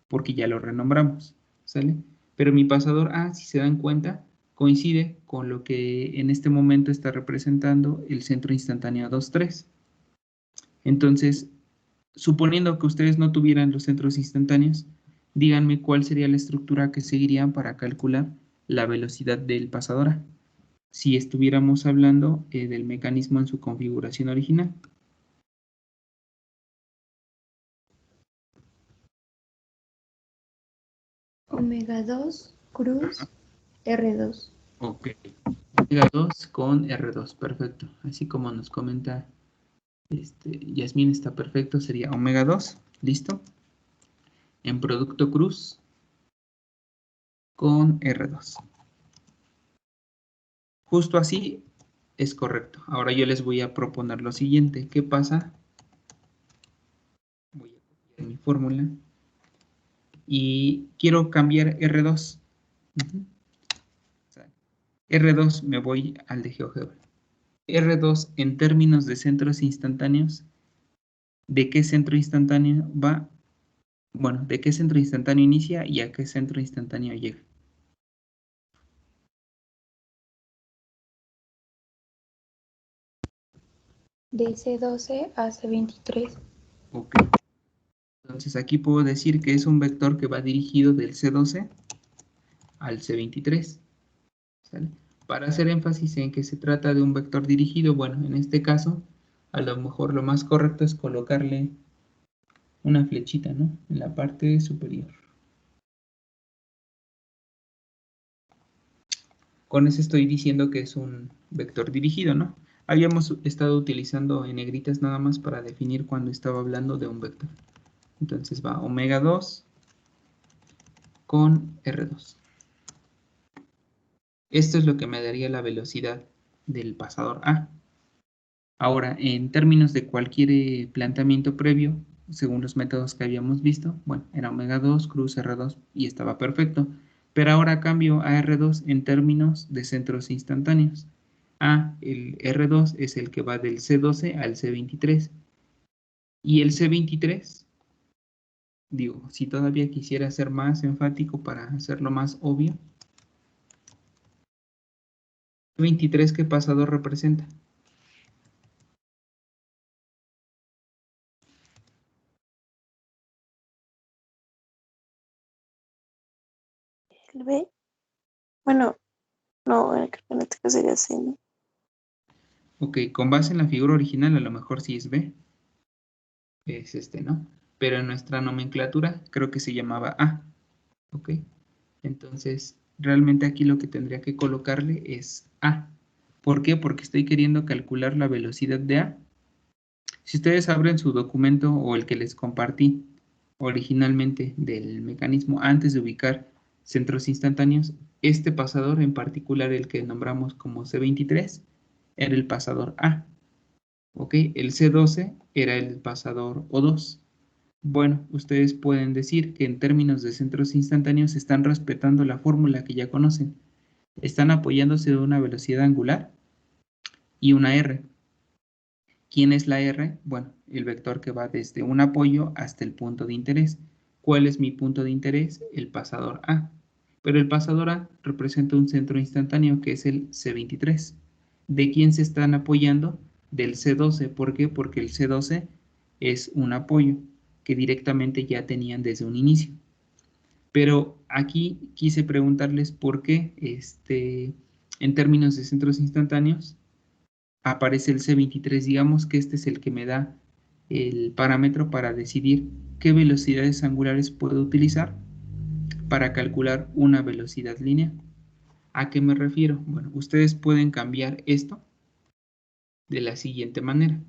porque ya lo renombramos, ¿sale? Pero mi pasador A, si se dan cuenta, coincide con lo que en este momento está representando el centro instantáneo 2,3. Entonces, suponiendo que ustedes no tuvieran los centros instantáneos, díganme cuál sería la estructura que seguirían para calcular la velocidad del pasador A, si estuviéramos hablando del mecanismo en su configuración original. Omega 2 cruz R2. Ok, omega 2 con R2, perfecto. Así como nos comenta Yasmín, está perfecto, sería omega 2, listo, en producto cruz con R2. Justo así es correcto. Ahora yo les voy a proponer lo siguiente. ¿Qué pasa? Voy a copiar mi fórmula. Y quiero cambiar R2. R2 me voy al de GeoGebra. R2 en términos de centros instantáneos, ¿de qué centro instantáneo va? Bueno, ¿de qué centro instantáneo inicia y a qué centro instantáneo llega? De C12 a C23. Ok. Entonces aquí puedo decir que es un vector que va dirigido del C12 al C23. ¿Sale? Para hacer énfasis en que se trata de un vector dirigido, bueno, en este caso, a lo mejor lo más correcto es colocarle una flechita, ¿no? En la parte superior. Con eso estoy diciendo que es un vector dirigido, ¿no? Habíamos estado utilizando en negritas nada más para definir cuando estaba hablando de un vector. Entonces va omega 2 con R2. Esto es lo que me daría la velocidad del pasador A. Ahora, en términos de cualquier planteamiento previo, según los métodos que habíamos visto, bueno, era omega 2, cruz R2 y estaba perfecto. Pero ahora cambio a R2 en términos de centros instantáneos. El R2 es el que va del C12 al C23. Y el C23, digo, si todavía quisiera ser más enfático para hacerlo más obvio, ¿C23 qué pasador representa? El B. Bueno, no, creo que en este caso sería C, ¿no? Ok, con base en la figura original a lo mejor sí es B. Es este, ¿no? Pero en nuestra nomenclatura creo que se llamaba A. Ok. Entonces, realmente aquí lo que tendría que colocarle es A. ¿Por qué? Porque estoy queriendo calcular la velocidad de A. Si ustedes abren su documento o el que les compartí originalmente del mecanismo antes de ubicar centros instantáneos, este pasador en particular, el que nombramos como C23, era el pasador A. ¿Ok? El C12 era el pasador O2. Bueno, ustedes pueden decir que en términos de centros instantáneos están respetando la fórmula que ya conocen. Están apoyándose de una velocidad angular y una R. ¿Quién es la R? Bueno, el vector que va desde un apoyo hasta el punto de interés. ¿Cuál es mi punto de interés? El pasador A. Pero el pasador A representa un centro instantáneo que es el C23. ¿De quién se están apoyando? Del C12. ¿Por qué? Porque el C12 es un apoyo que directamente ya tenían desde un inicio. Pero aquí quise preguntarles por qué en términos de centros instantáneos aparece el C23, digamos que este es el que me da el parámetro para decidir qué velocidades angulares puedo utilizar para calcular una velocidad lineal. ¿A qué me refiero? Bueno, ustedes pueden cambiar esto de la siguiente manera.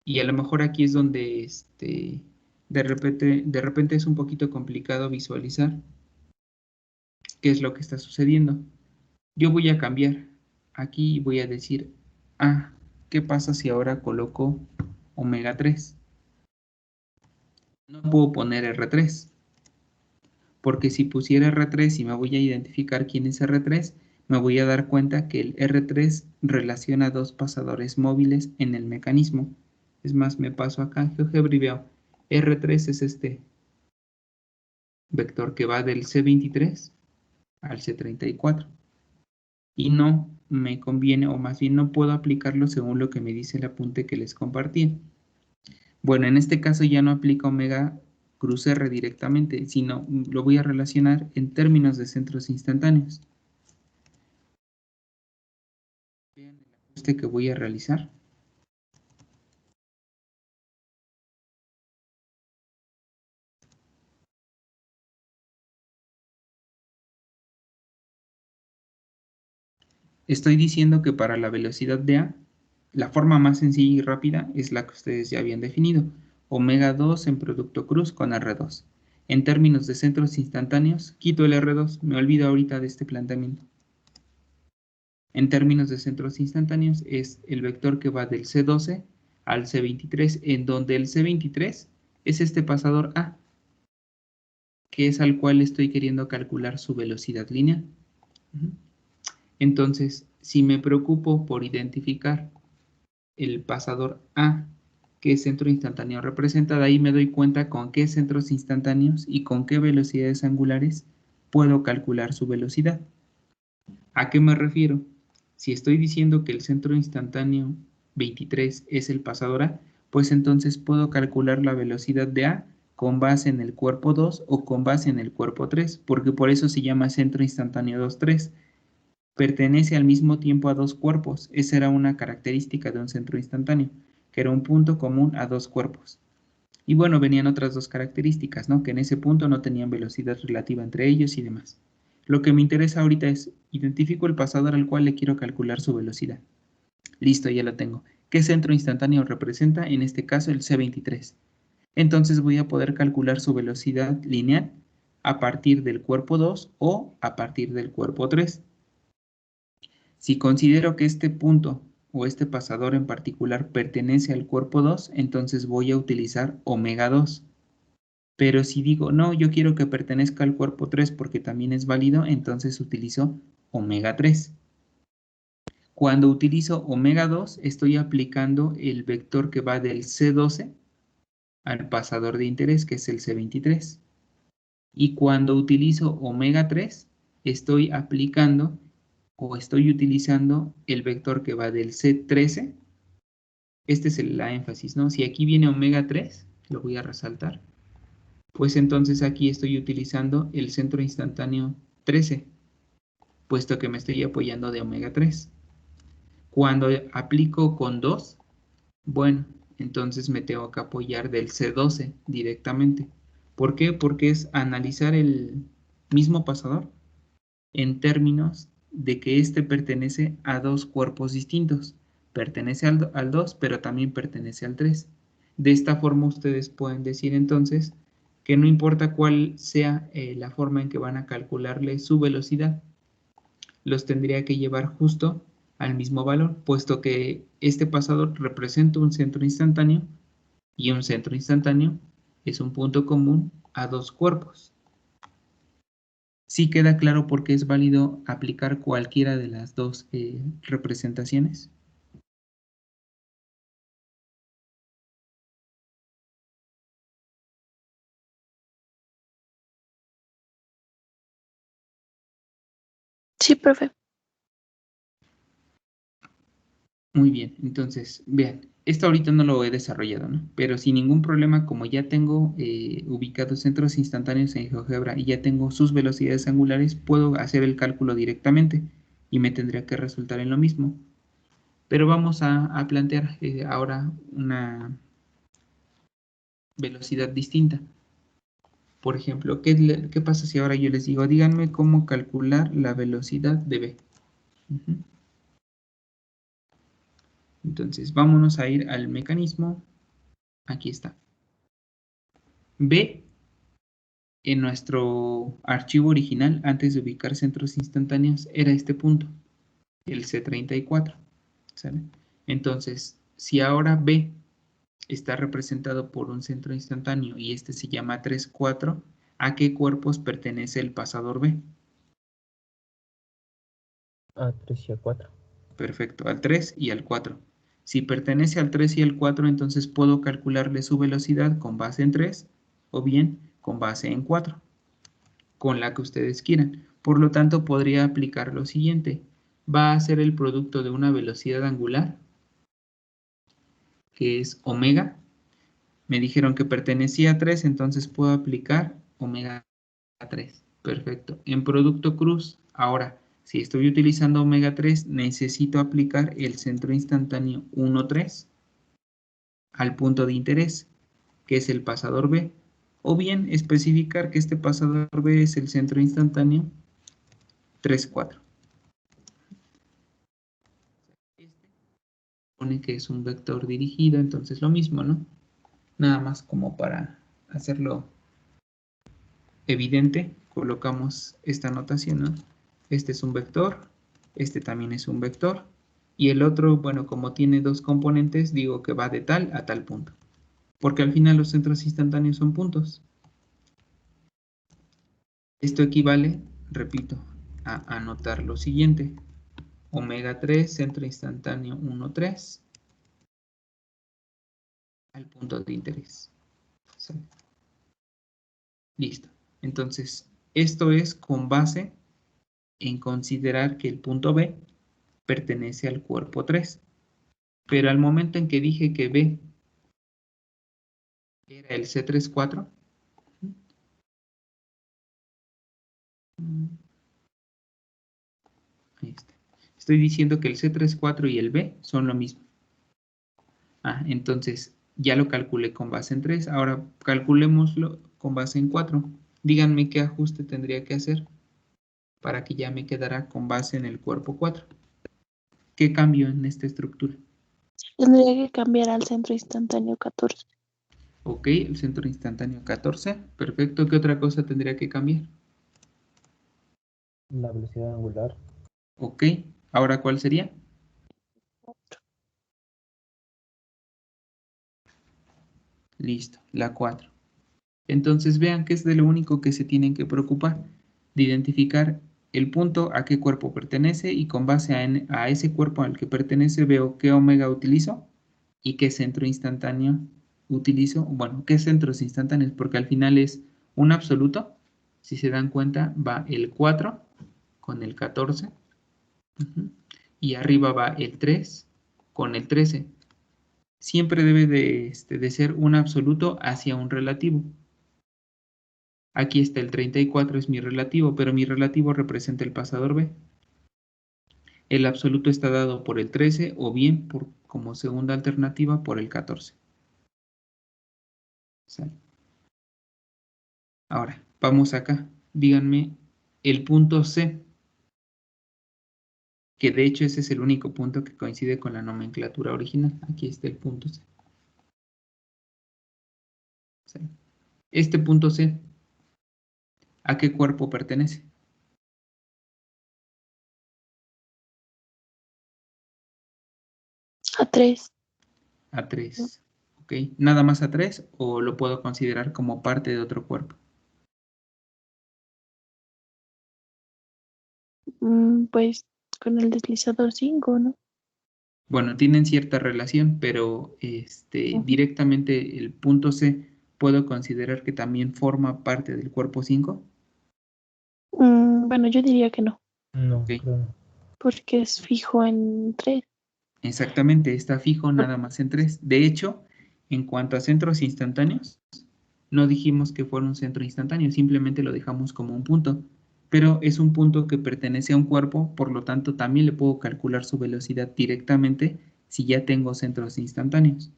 Y a lo mejor aquí es donde de repente es un poquito complicado visualizar qué es lo que está sucediendo. Yo voy a cambiar. Aquí voy a decir, ¿qué pasa si ahora coloco omega 3? No puedo poner R3, porque si pusiera R3 y me voy a identificar quién es R3, me voy a dar cuenta que el R3 relaciona dos pasadores móviles en el mecanismo. Es más, me paso acá en GeoGebra y veo, R3 es este vector que va del C23 al C34. Y no me conviene, o más bien no puedo aplicarlo según lo que me dice el apunte que les compartí. Bueno, en este caso ya no aplica omega cruz R directamente, sino lo voy a relacionar en términos de centros instantáneos. Vean el ajuste que voy a realizar. Estoy diciendo que para la velocidad de A, la forma más sencilla y rápida es la que ustedes ya habían definido, omega 2 en producto cruz con R2. En términos de centros instantáneos, quito el R2, me olvido ahorita de este planteamiento. en términos de centros instantáneos es el vector que va del C12 al C23, en donde el C23 es este pasador A, que es al cual estoy queriendo calcular su velocidad lineal. Entonces, si me preocupo por identificar el pasador A, qué centro instantáneo representa, de ahí me doy cuenta con qué centros instantáneos y con qué velocidades angulares puedo calcular su velocidad. ¿A qué me refiero? Si estoy diciendo que el centro instantáneo 23 es el pasador A, pues entonces puedo calcular la velocidad de A con base en el cuerpo 2 o con base en el cuerpo 3, porque por eso se llama centro instantáneo 2,3. Pertenece al mismo tiempo a dos cuerpos. Esa era una característica de un centro instantáneo, que era un punto común a dos cuerpos. Y bueno, venían otras dos características, ¿no? Que en ese punto no tenían velocidad relativa entre ellos y demás. Lo que me interesa ahorita es, identifico el pasador al cual le quiero calcular su velocidad. Listo, ya lo tengo. ¿Qué centro instantáneo representa? En este caso el C23. Entonces voy a poder calcular su velocidad lineal a partir del cuerpo 2 o a partir del cuerpo 3. Si considero que este punto o este pasador en particular pertenece al cuerpo 2, entonces voy a utilizar omega 2. Pero si digo, no, yo quiero que pertenezca al cuerpo 3 porque también es válido, entonces utilizo omega 3. Cuando utilizo omega 2, estoy aplicando el vector que va del C12 al pasador de interés, que es el C23. Y cuando utilizo omega 3, estoy aplicando o estoy utilizando el vector que va del C13. Este es la énfasis, ¿no? Si aquí viene omega 3, lo voy a resaltar, pues entonces aquí estoy utilizando el centro instantáneo 13, puesto que me estoy apoyando de omega 3. Cuando aplico con 2, bueno, entonces me tengo que apoyar del C12 directamente. ¿Por qué? Porque es analizar el mismo pasador en términos de que éste pertenece a dos cuerpos distintos. Pertenece al 2, pero también pertenece al 3. De esta forma ustedes pueden decir entonces que no importa cuál sea la forma en que van a calcularle su velocidad, los tendría que llevar justo al mismo valor, puesto que este pasador representa un centro instantáneo y un centro instantáneo es un punto común a dos cuerpos. ¿Sí queda claro por qué es válido aplicar cualquiera de las dos representaciones? Sí, profe. Muy bien, entonces, vean, esto ahorita no lo he desarrollado, ¿no? Pero sin ningún problema, como ya tengo ubicados centros instantáneos en GeoGebra y ya tengo sus velocidades angulares, puedo hacer el cálculo directamente y me tendría que resultar en lo mismo. Pero vamos a plantear ahora una velocidad distinta. Por ejemplo, ¿qué pasa si ahora yo les digo, díganme cómo calcular la velocidad de B? Entonces, vámonos a ir al mecanismo. Aquí está. B, en nuestro archivo original, antes de ubicar centros instantáneos, era este punto, el C34. ¿Sale? Entonces, si ahora B está representado por un centro instantáneo y este se llama 3, 4, ¿a qué cuerpos pertenece el pasador B? A 3 y a 4. Perfecto, al 3 y al 4. Si pertenece al 3 y al 4, entonces puedo calcularle su velocidad con base en 3 o bien con base en 4, con la que ustedes quieran. Por lo tanto, podría aplicar lo siguiente. Va a ser el producto de una velocidad angular, que es omega. Me dijeron que pertenecía a 3, entonces puedo aplicar omega 3. Perfecto. En producto cruz, ahora, si estoy utilizando omega 3, necesito aplicar el centro instantáneo 1, 3 al punto de interés, que es el pasador B, o bien especificar que este pasador B es el centro instantáneo 3, 4. Este supone que es un vector dirigido, entonces lo mismo, ¿no? Nada más como para hacerlo evidente, colocamos esta notación, ¿no? Este es un vector Este también es un vector. Y el otro, bueno, como tiene dos componentes, digo que va de tal a tal punto. Porque al final los centros instantáneos son puntos. Esto equivale, repito, a anotar lo siguiente. Omega 3, centro instantáneo 1, 3, al punto de interés. ¿Sale? Listo. Entonces, esto es con base en considerar que el punto B pertenece al cuerpo 3. Pero al momento en que dije que B era el C34, ahí está. Estoy diciendo que el C34 y el B son lo mismo. Entonces ya lo calculé con base en 3. Ahora calculémoslo con base en 4. Díganme qué ajuste tendría que hacer para que ya me quedara con base en el cuerpo 4. ¿Qué cambio en esta estructura? Tendría que cambiar al centro instantáneo 14. Ok, el centro instantáneo 14. Perfecto. ¿Qué otra cosa tendría que cambiar? La velocidad angular. Ok. ¿Ahora cuál sería? Listo, la 4. Entonces vean que es de lo único que se tienen que preocupar, de identificar el punto a qué cuerpo pertenece y con base a ese cuerpo al que pertenece veo qué omega utilizo y qué centro instantáneo utilizo. Bueno, qué centros instantáneos, porque al final es un absoluto. Si se dan cuenta, va el 4 con el 14. Y arriba va el 3 con el 13. Siempre debe de ser un absoluto hacia un relativo. Aquí está el 34, es mi relativo, pero mi relativo representa el pasador B. El absoluto está dado por el 13 o bien como segunda alternativa por el 14. ¿Sale? Ahora, vamos acá. Díganme el punto C, que de hecho ese es el único punto que coincide con la nomenclatura original. Aquí está el punto C. ¿Sale? Este punto C, ¿a qué cuerpo pertenece? A 3. A 3. ¿Ok? ¿Nada más a 3 o lo puedo considerar como parte de otro cuerpo? Pues con el deslizador 5, ¿no? Bueno, tienen cierta relación, pero directamente el punto C, ¿puedo considerar que también forma parte del cuerpo 5? Bueno, yo diría que no, No, Ok, creo no. porque es fijo en 3. exactamente, está fijo nada más en 3. De hecho, en cuanto a centros instantáneos, no dijimos que fuera un centro instantáneo, simplemente lo dejamos como un punto, pero es un punto que pertenece a un cuerpo, por lo tanto también le puedo calcular su velocidad directamente si ya tengo centros instantáneos.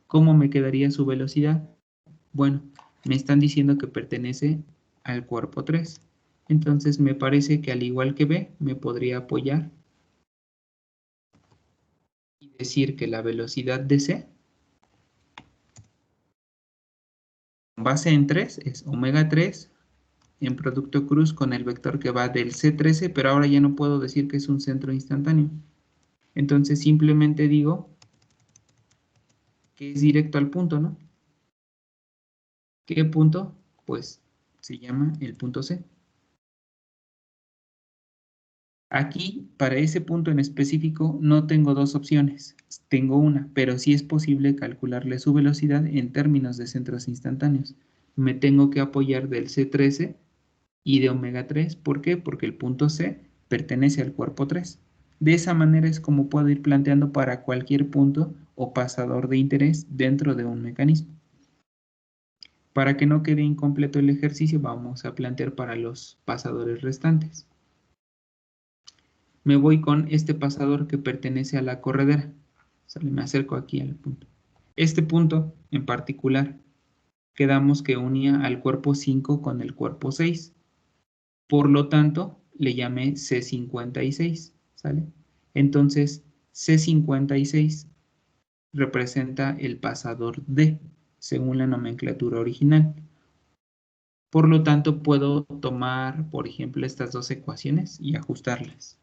¿Cómo me quedaría su velocidad? Bueno, me están diciendo que pertenece al cuerpo 3. Entonces me parece que al igual que B, me podría apoyar y decir que la velocidad de C, con base en 3, es omega 3 en producto cruz con el vector que va del C13, pero ahora ya no puedo decir que es un centro instantáneo. Entonces simplemente digo que es directo al punto, ¿no? ¿Qué punto? Pues se llama el punto C. Aquí, para ese punto en específico, no tengo dos opciones, tengo una, pero sí es posible calcularle su velocidad en términos de centros instantáneos. Me tengo que apoyar del C13 y de omega 3, ¿por qué? Porque el punto C pertenece al cuerpo 3. De esa manera es como puedo ir planteando para cualquier punto o pasador de interés dentro de un mecanismo. Para que no quede incompleto el ejercicio, vamos a plantear para los pasadores restantes. Me voy con este pasador que pertenece a la corredera. Me acerco aquí al punto. Este punto en particular, quedamos que unía al cuerpo 5 con el cuerpo 6. Por lo tanto, le llamé C56, ¿sale? Entonces, C56 representa el pasador D, según la nomenclatura original. Por lo tanto, puedo tomar, por ejemplo, estas dos ecuaciones y ajustarlas.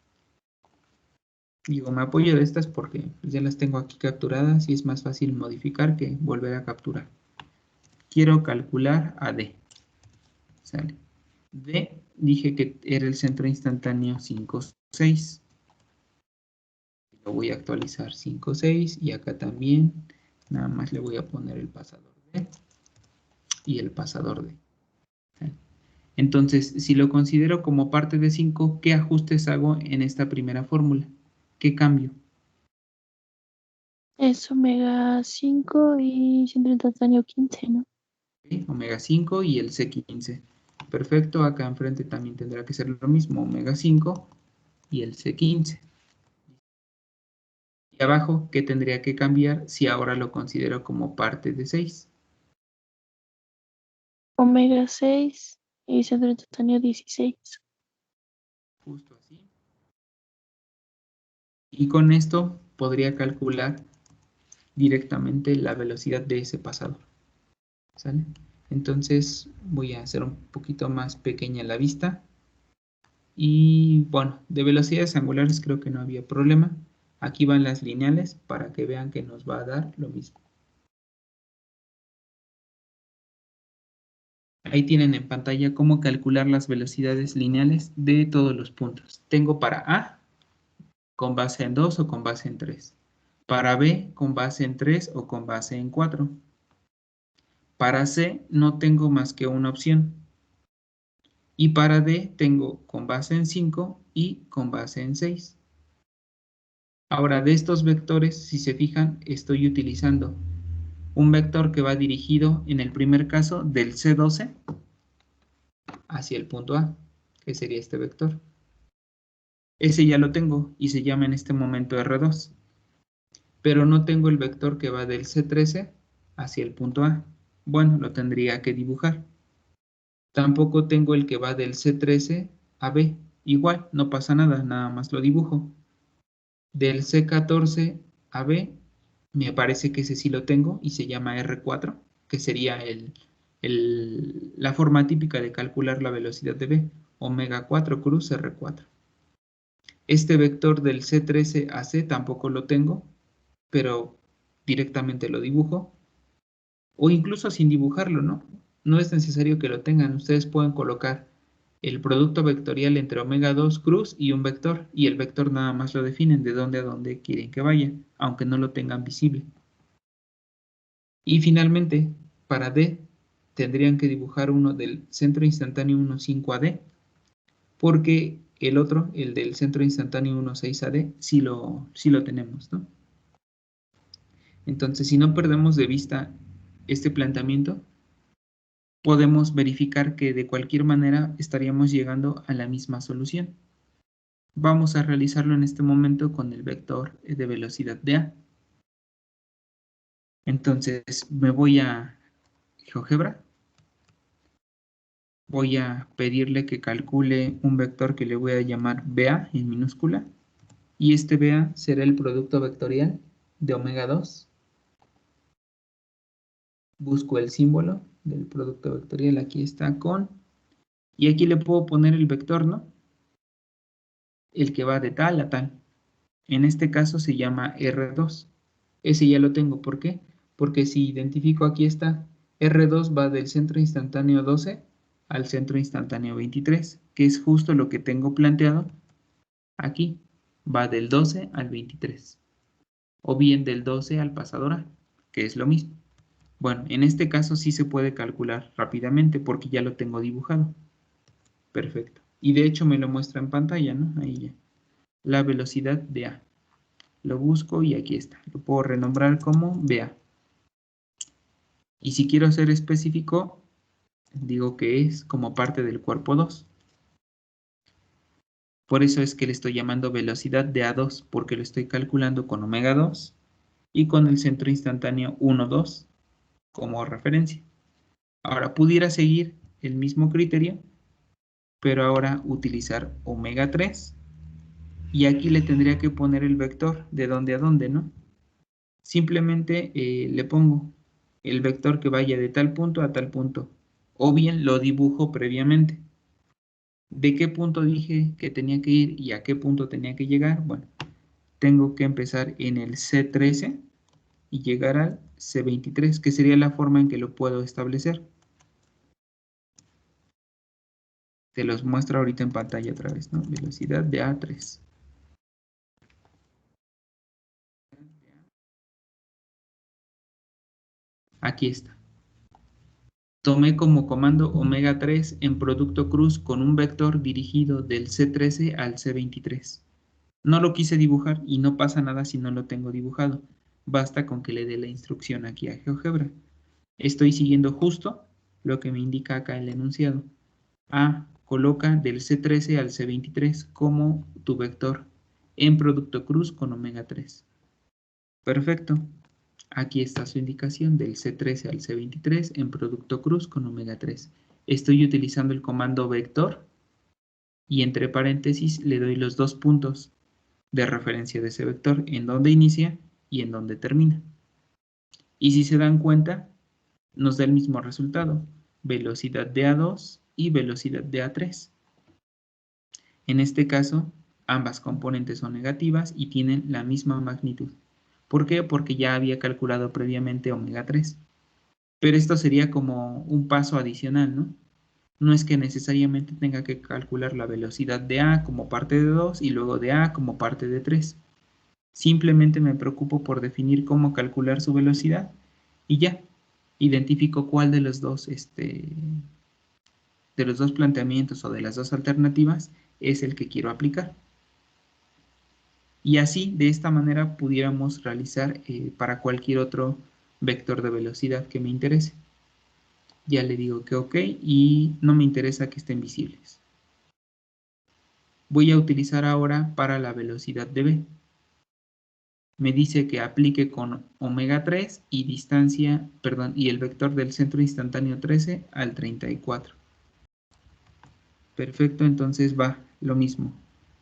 Digo, me apoyo de estas porque ya las tengo aquí capturadas y es más fácil modificar que volver a capturar. Quiero calcular a D. ¿Sale? D, dije que era el centro instantáneo 5, 6. Lo voy a actualizar 5, 6 y acá también. Nada más le voy a poner el pasador D y el pasador D. ¿Sale? Entonces, si lo considero como parte de 5, ¿qué ajustes hago en esta primera fórmula? ¿Qué cambio? Es omega 5 y centro instantáneo 15, ¿no? ¿Okay? Omega 5 y el C15. Perfecto, acá enfrente también tendrá que ser lo mismo, omega 5 y el C15. Y abajo, ¿qué tendría que cambiar si ahora lo considero como parte de 6? Omega 6 y centro instantáneo 16. Justo así. Y con esto podría calcular directamente la velocidad de ese pasador. ¿Sale? Entonces voy a hacer un poquito más pequeña la vista. Y bueno, de velocidades angulares creo que no había problema. Aquí van las lineales para que vean que nos va a dar lo mismo. Ahí tienen en pantalla cómo calcular las velocidades lineales de todos los puntos. Tengo para A con base en 2 o con base en 3. Para B con base en 3 o con base en 4. Para C no tengo más que una opción. Y para D tengo con base en 5 y con base en 6. Ahora, de estos vectores, si se fijan, estoy utilizando un vector que va dirigido, en el primer caso, del C12 hacia el punto A, que sería este vector. Ese ya lo tengo y se llama en este momento R2. Pero no tengo el vector que va del C13 hacia el punto A. Bueno, lo tendría que dibujar. Tampoco tengo el que va del C13 a B. Igual, no pasa nada, nada más lo dibujo. Del C14 a B, me parece que ese sí lo tengo y se llama R4, que sería la forma típica de calcular la velocidad de B, omega 4 cruz R4. Este vector del C13 a C tampoco lo tengo, pero directamente lo dibujo, o incluso sin dibujarlo, ¿no? No es necesario que lo tengan, ustedes pueden colocar el producto vectorial entre omega 2 cruz y un vector, y el vector nada más lo definen de dónde a dónde quieren que vaya, aunque no lo tengan visible. Y finalmente, para D, tendrían que dibujar uno del centro instantáneo 1,5 a D, porque el otro, el del centro instantáneo 1,6 a D, sí lo tenemos, ¿no? Entonces, si no perdemos de vista este planteamiento, podemos verificar que de cualquier manera estaríamos llegando a la misma solución. Vamos a realizarlo en este momento con el vector de velocidad de A. Entonces me voy a GeoGebra. Voy a pedirle que calcule un vector que le voy a llamar BA en minúscula. Y este BA será el producto vectorial de omega 2. Busco el símbolo del producto vectorial. Aquí está con. Y aquí le puedo poner el vector, ¿no? El que va de tal a tal. En este caso se llama R2. Ese ya lo tengo. ¿Por qué? Porque si identifico aquí está, R2 va del centro instantáneo 12 al centro instantáneo 23, que es justo lo que tengo planteado aquí. Va del 12 al 23. O bien del 12 al pasador A, que es lo mismo. Bueno, en este caso sí se puede calcular rápidamente porque ya lo tengo dibujado. Perfecto. Y de hecho me lo muestra en pantalla, ¿no? Ahí ya. La velocidad de A. Lo busco y aquí está. Lo puedo renombrar como BA. Y si quiero ser específico, digo que es como parte del cuerpo 2. Por eso es que le estoy llamando velocidad de A2, porque lo estoy calculando con omega 2 y con el centro instantáneo 1, 2 como referencia. Ahora pudiera seguir el mismo criterio, pero ahora utilizar omega 3 y aquí le tendría que poner el vector de dónde a dónde, ¿no? Simplemente le pongo el vector que vaya de tal punto a tal punto, o bien lo dibujo previamente. ¿De qué punto dije que tenía que ir y a qué punto tenía que llegar? Bueno, tengo que empezar en el C13 y llegar al C23, que sería la forma en que lo puedo establecer. Te los muestro ahorita en pantalla otra vez, ¿no? Velocidad de A3. Aquí está. Tomé como comando omega 3 en producto cruz con un vector dirigido del C13 al C23. No lo quise dibujar y no pasa nada si no lo tengo dibujado. Basta con que le dé la instrucción aquí a GeoGebra. Estoy siguiendo justo lo que me indica acá el enunciado. A, coloca del C13 al C23 como tu vector en producto cruz con omega 3. Perfecto. Aquí está su indicación del C13 al C23 en producto cruz con omega 3. Estoy utilizando el comando vector y entre paréntesis le doy los dos puntos de referencia de ese vector, en donde inicia y en donde termina. Y si se dan cuenta, nos da el mismo resultado, velocidad de A2 y velocidad de A3. En este caso, ambas componentes son negativas y tienen la misma magnitud. ¿Por qué? Porque ya había calculado previamente omega 3. Pero esto sería como un paso adicional, ¿no? No es que necesariamente tenga que calcular la velocidad de A como parte de 2 y luego de A como parte de 3. Simplemente me preocupo por definir cómo calcular su velocidad y ya, identifico cuál de los dos, planteamientos o de las dos alternativas es el que quiero aplicar. Y así, de esta manera, pudiéramos realizar para cualquier otro vector de velocidad que me interese. Ya le digo que OK y no me interesa que estén visibles. Voy a utilizar ahora para la velocidad de B. Me dice que aplique con omega 3 y distancia, perdón, y el vector del centro instantáneo 13 al 34. Perfecto, entonces va lo mismo.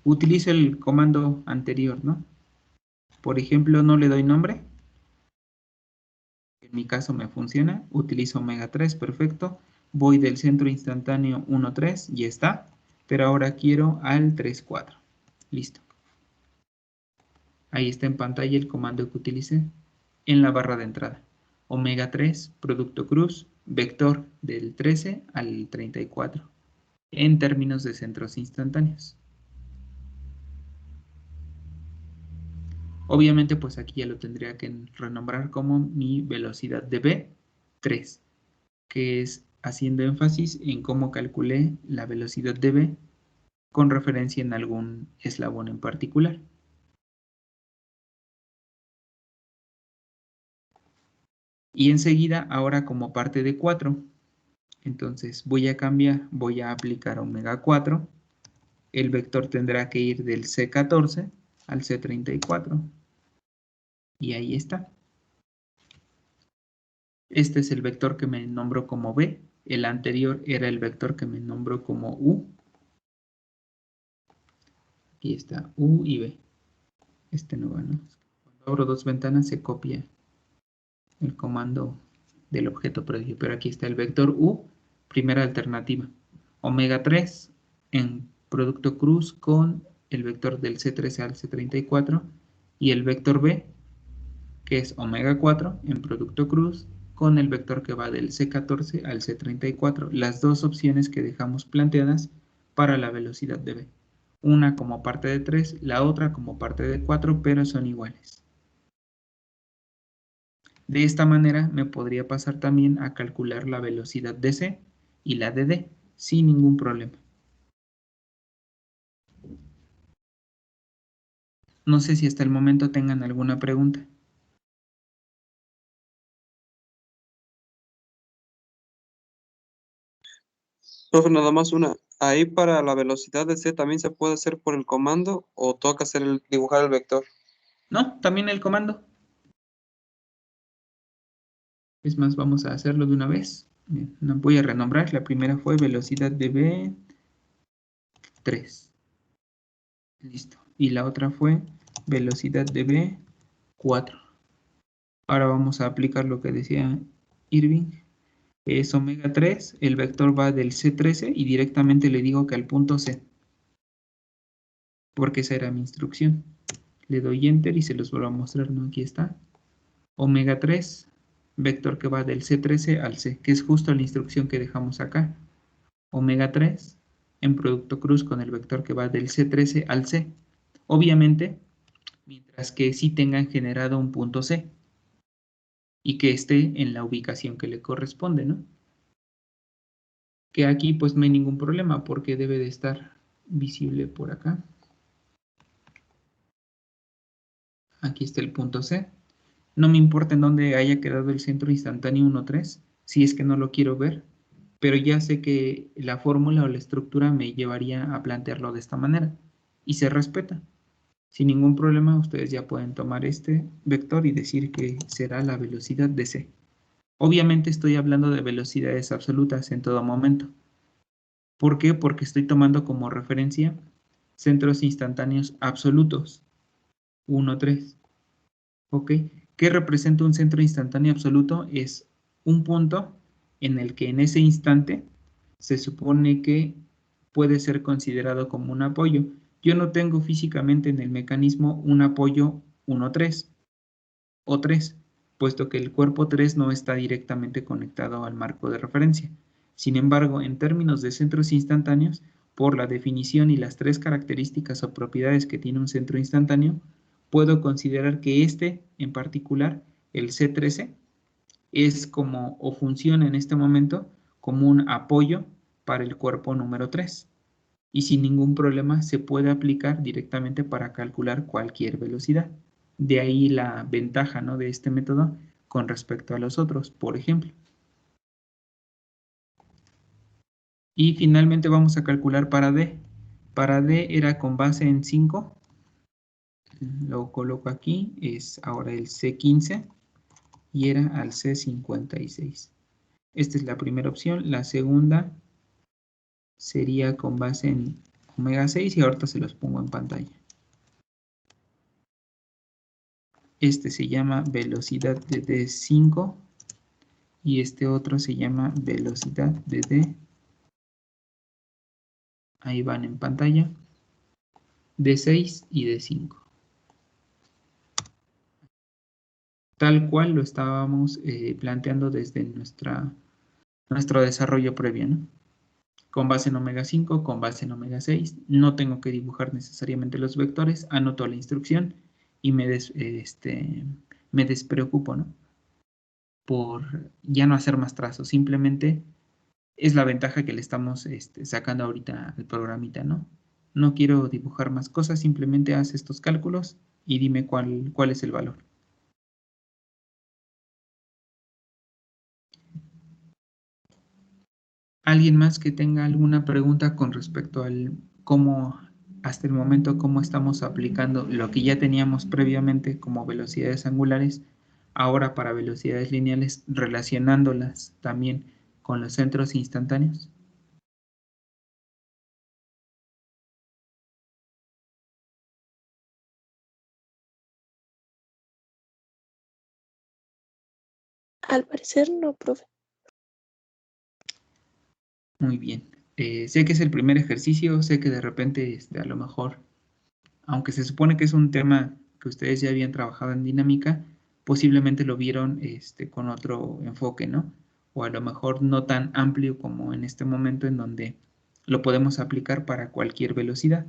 Utilizo el comando anterior, ¿no? Por ejemplo, no le doy nombre. En mi caso me funciona. Utilizo omega 3, perfecto. Voy del centro instantáneo 1, 3, ya está. Pero ahora quiero al 3, 4. Listo. Ahí está en pantalla el comando que utilicé en la barra de entrada. Omega 3, producto cruz, vector del 13 al 34, en términos de centros instantáneos. Obviamente, pues aquí ya lo tendría que renombrar como mi velocidad de B3, que es haciendo énfasis en cómo calculé la velocidad de B con referencia en algún eslabón en particular. Y enseguida, ahora como parte de 4, entonces voy a cambiar, voy a aplicar omega 4. El vector tendrá que ir del C14 al C34. Y ahí está. Este es el vector que me nombró como B. El anterior era el vector que me nombró como U. Aquí está U y B. Este no va, ¿no? Cuando abro dos ventanas se copia el comando del objeto previo. Pero aquí está el vector U, primera alternativa. Omega 3 en producto cruz con el vector del C13 al C34 y el vector B, que es omega 4 en producto cruz con el vector que va del C14 al C34, las dos opciones que dejamos planteadas para la velocidad de B. Una como parte de 3, la otra como parte de 4, pero son iguales. De esta manera me podría pasar también a calcular la velocidad de C y la de D sin ningún problema. No sé si hasta el momento tengan alguna pregunta. Profe, nada más una. Ahí para la velocidad de C también se puede hacer por el comando o toca hacer dibujar el vector. No, también el comando. Es más, vamos a hacerlo de una vez. Bien, no voy a renombrar. La primera fue velocidad de B3. Listo. Y la otra fue velocidad de B4. Ahora vamos a aplicar lo que decía Irving. Es omega 3. El vector va del C13 y directamente le digo que al punto C. Porque esa era mi instrucción. Le doy Enter y se los vuelvo a mostrar, ¿no? Aquí está. Omega 3, vector que va del C13 al C, que es justo la instrucción que dejamos acá. Omega 3 en producto cruz con el vector que va del C13 al C. Obviamente, mientras que sí tengan generado un punto C y que esté en la ubicación que le corresponde, ¿no? Que aquí pues no hay ningún problema porque debe de estar visible por acá. Aquí está el punto C. No me importa en dónde haya quedado el centro instantáneo 1,3, si es que no lo quiero ver, pero ya sé que la fórmula o la estructura me llevaría a plantearlo de esta manera y se respeta. Sin ningún problema, ustedes ya pueden tomar este vector y decir que será la velocidad de C. Obviamente estoy hablando de velocidades absolutas en todo momento. ¿Por qué? Porque estoy tomando como referencia centros instantáneos absolutos. 1, 3. ¿Ok? ¿Qué representa un centro instantáneo absoluto? Es un punto en el que en ese instante se supone que puede ser considerado como un apoyo. Yo no tengo físicamente en el mecanismo un apoyo 1, 3 o 3, puesto que el cuerpo 3 no está directamente conectado al marco de referencia. Sin embargo, en términos de centros instantáneos, por la definición y las tres características o propiedades que tiene un centro instantáneo, puedo considerar que este, en particular, el C13, es como o funciona en este momento como un apoyo para el cuerpo número 3 y sin ningún problema se puede aplicar directamente para calcular cualquier velocidad. De ahí la ventaja, ¿no?, de este método con respecto a los otros, por ejemplo. Y finalmente vamos a calcular para D. Para D era con base en 5. Lo coloco aquí, es ahora el C15 y era al C56. Esta es la primera opción. La segunda sería con base en omega 6 y ahorita se los pongo en pantalla. Este se llama velocidad de D5 y este otro se llama velocidad de D. Ahí van en pantalla. D6 y D5. Tal cual lo estábamos planteando desde nuestro desarrollo previo, ¿no? Con base en omega 5, con base en omega 6. No tengo que dibujar necesariamente los vectores, anoto la instrucción y me despreocupo, ¿no?, por ya no hacer más trazos. Simplemente es la ventaja que le estamos sacando ahorita al programita, ¿no? No quiero dibujar más cosas, simplemente haz estos cálculos y dime cuál es el valor. ¿Alguien más que tenga alguna pregunta con respecto al cómo, hasta el momento, cómo estamos aplicando lo que ya teníamos previamente como velocidades angulares, ahora para velocidades lineales, relacionándolas también con los centros instantáneos? Al parecer no, profe. Muy bien. Sé que es el primer ejercicio, sé que de repente a lo mejor, aunque se supone que es un tema que ustedes ya habían trabajado en dinámica, posiblemente lo vieron con otro enfoque, ¿no? O a lo mejor no tan amplio como en este momento en donde lo podemos aplicar para cualquier velocidad.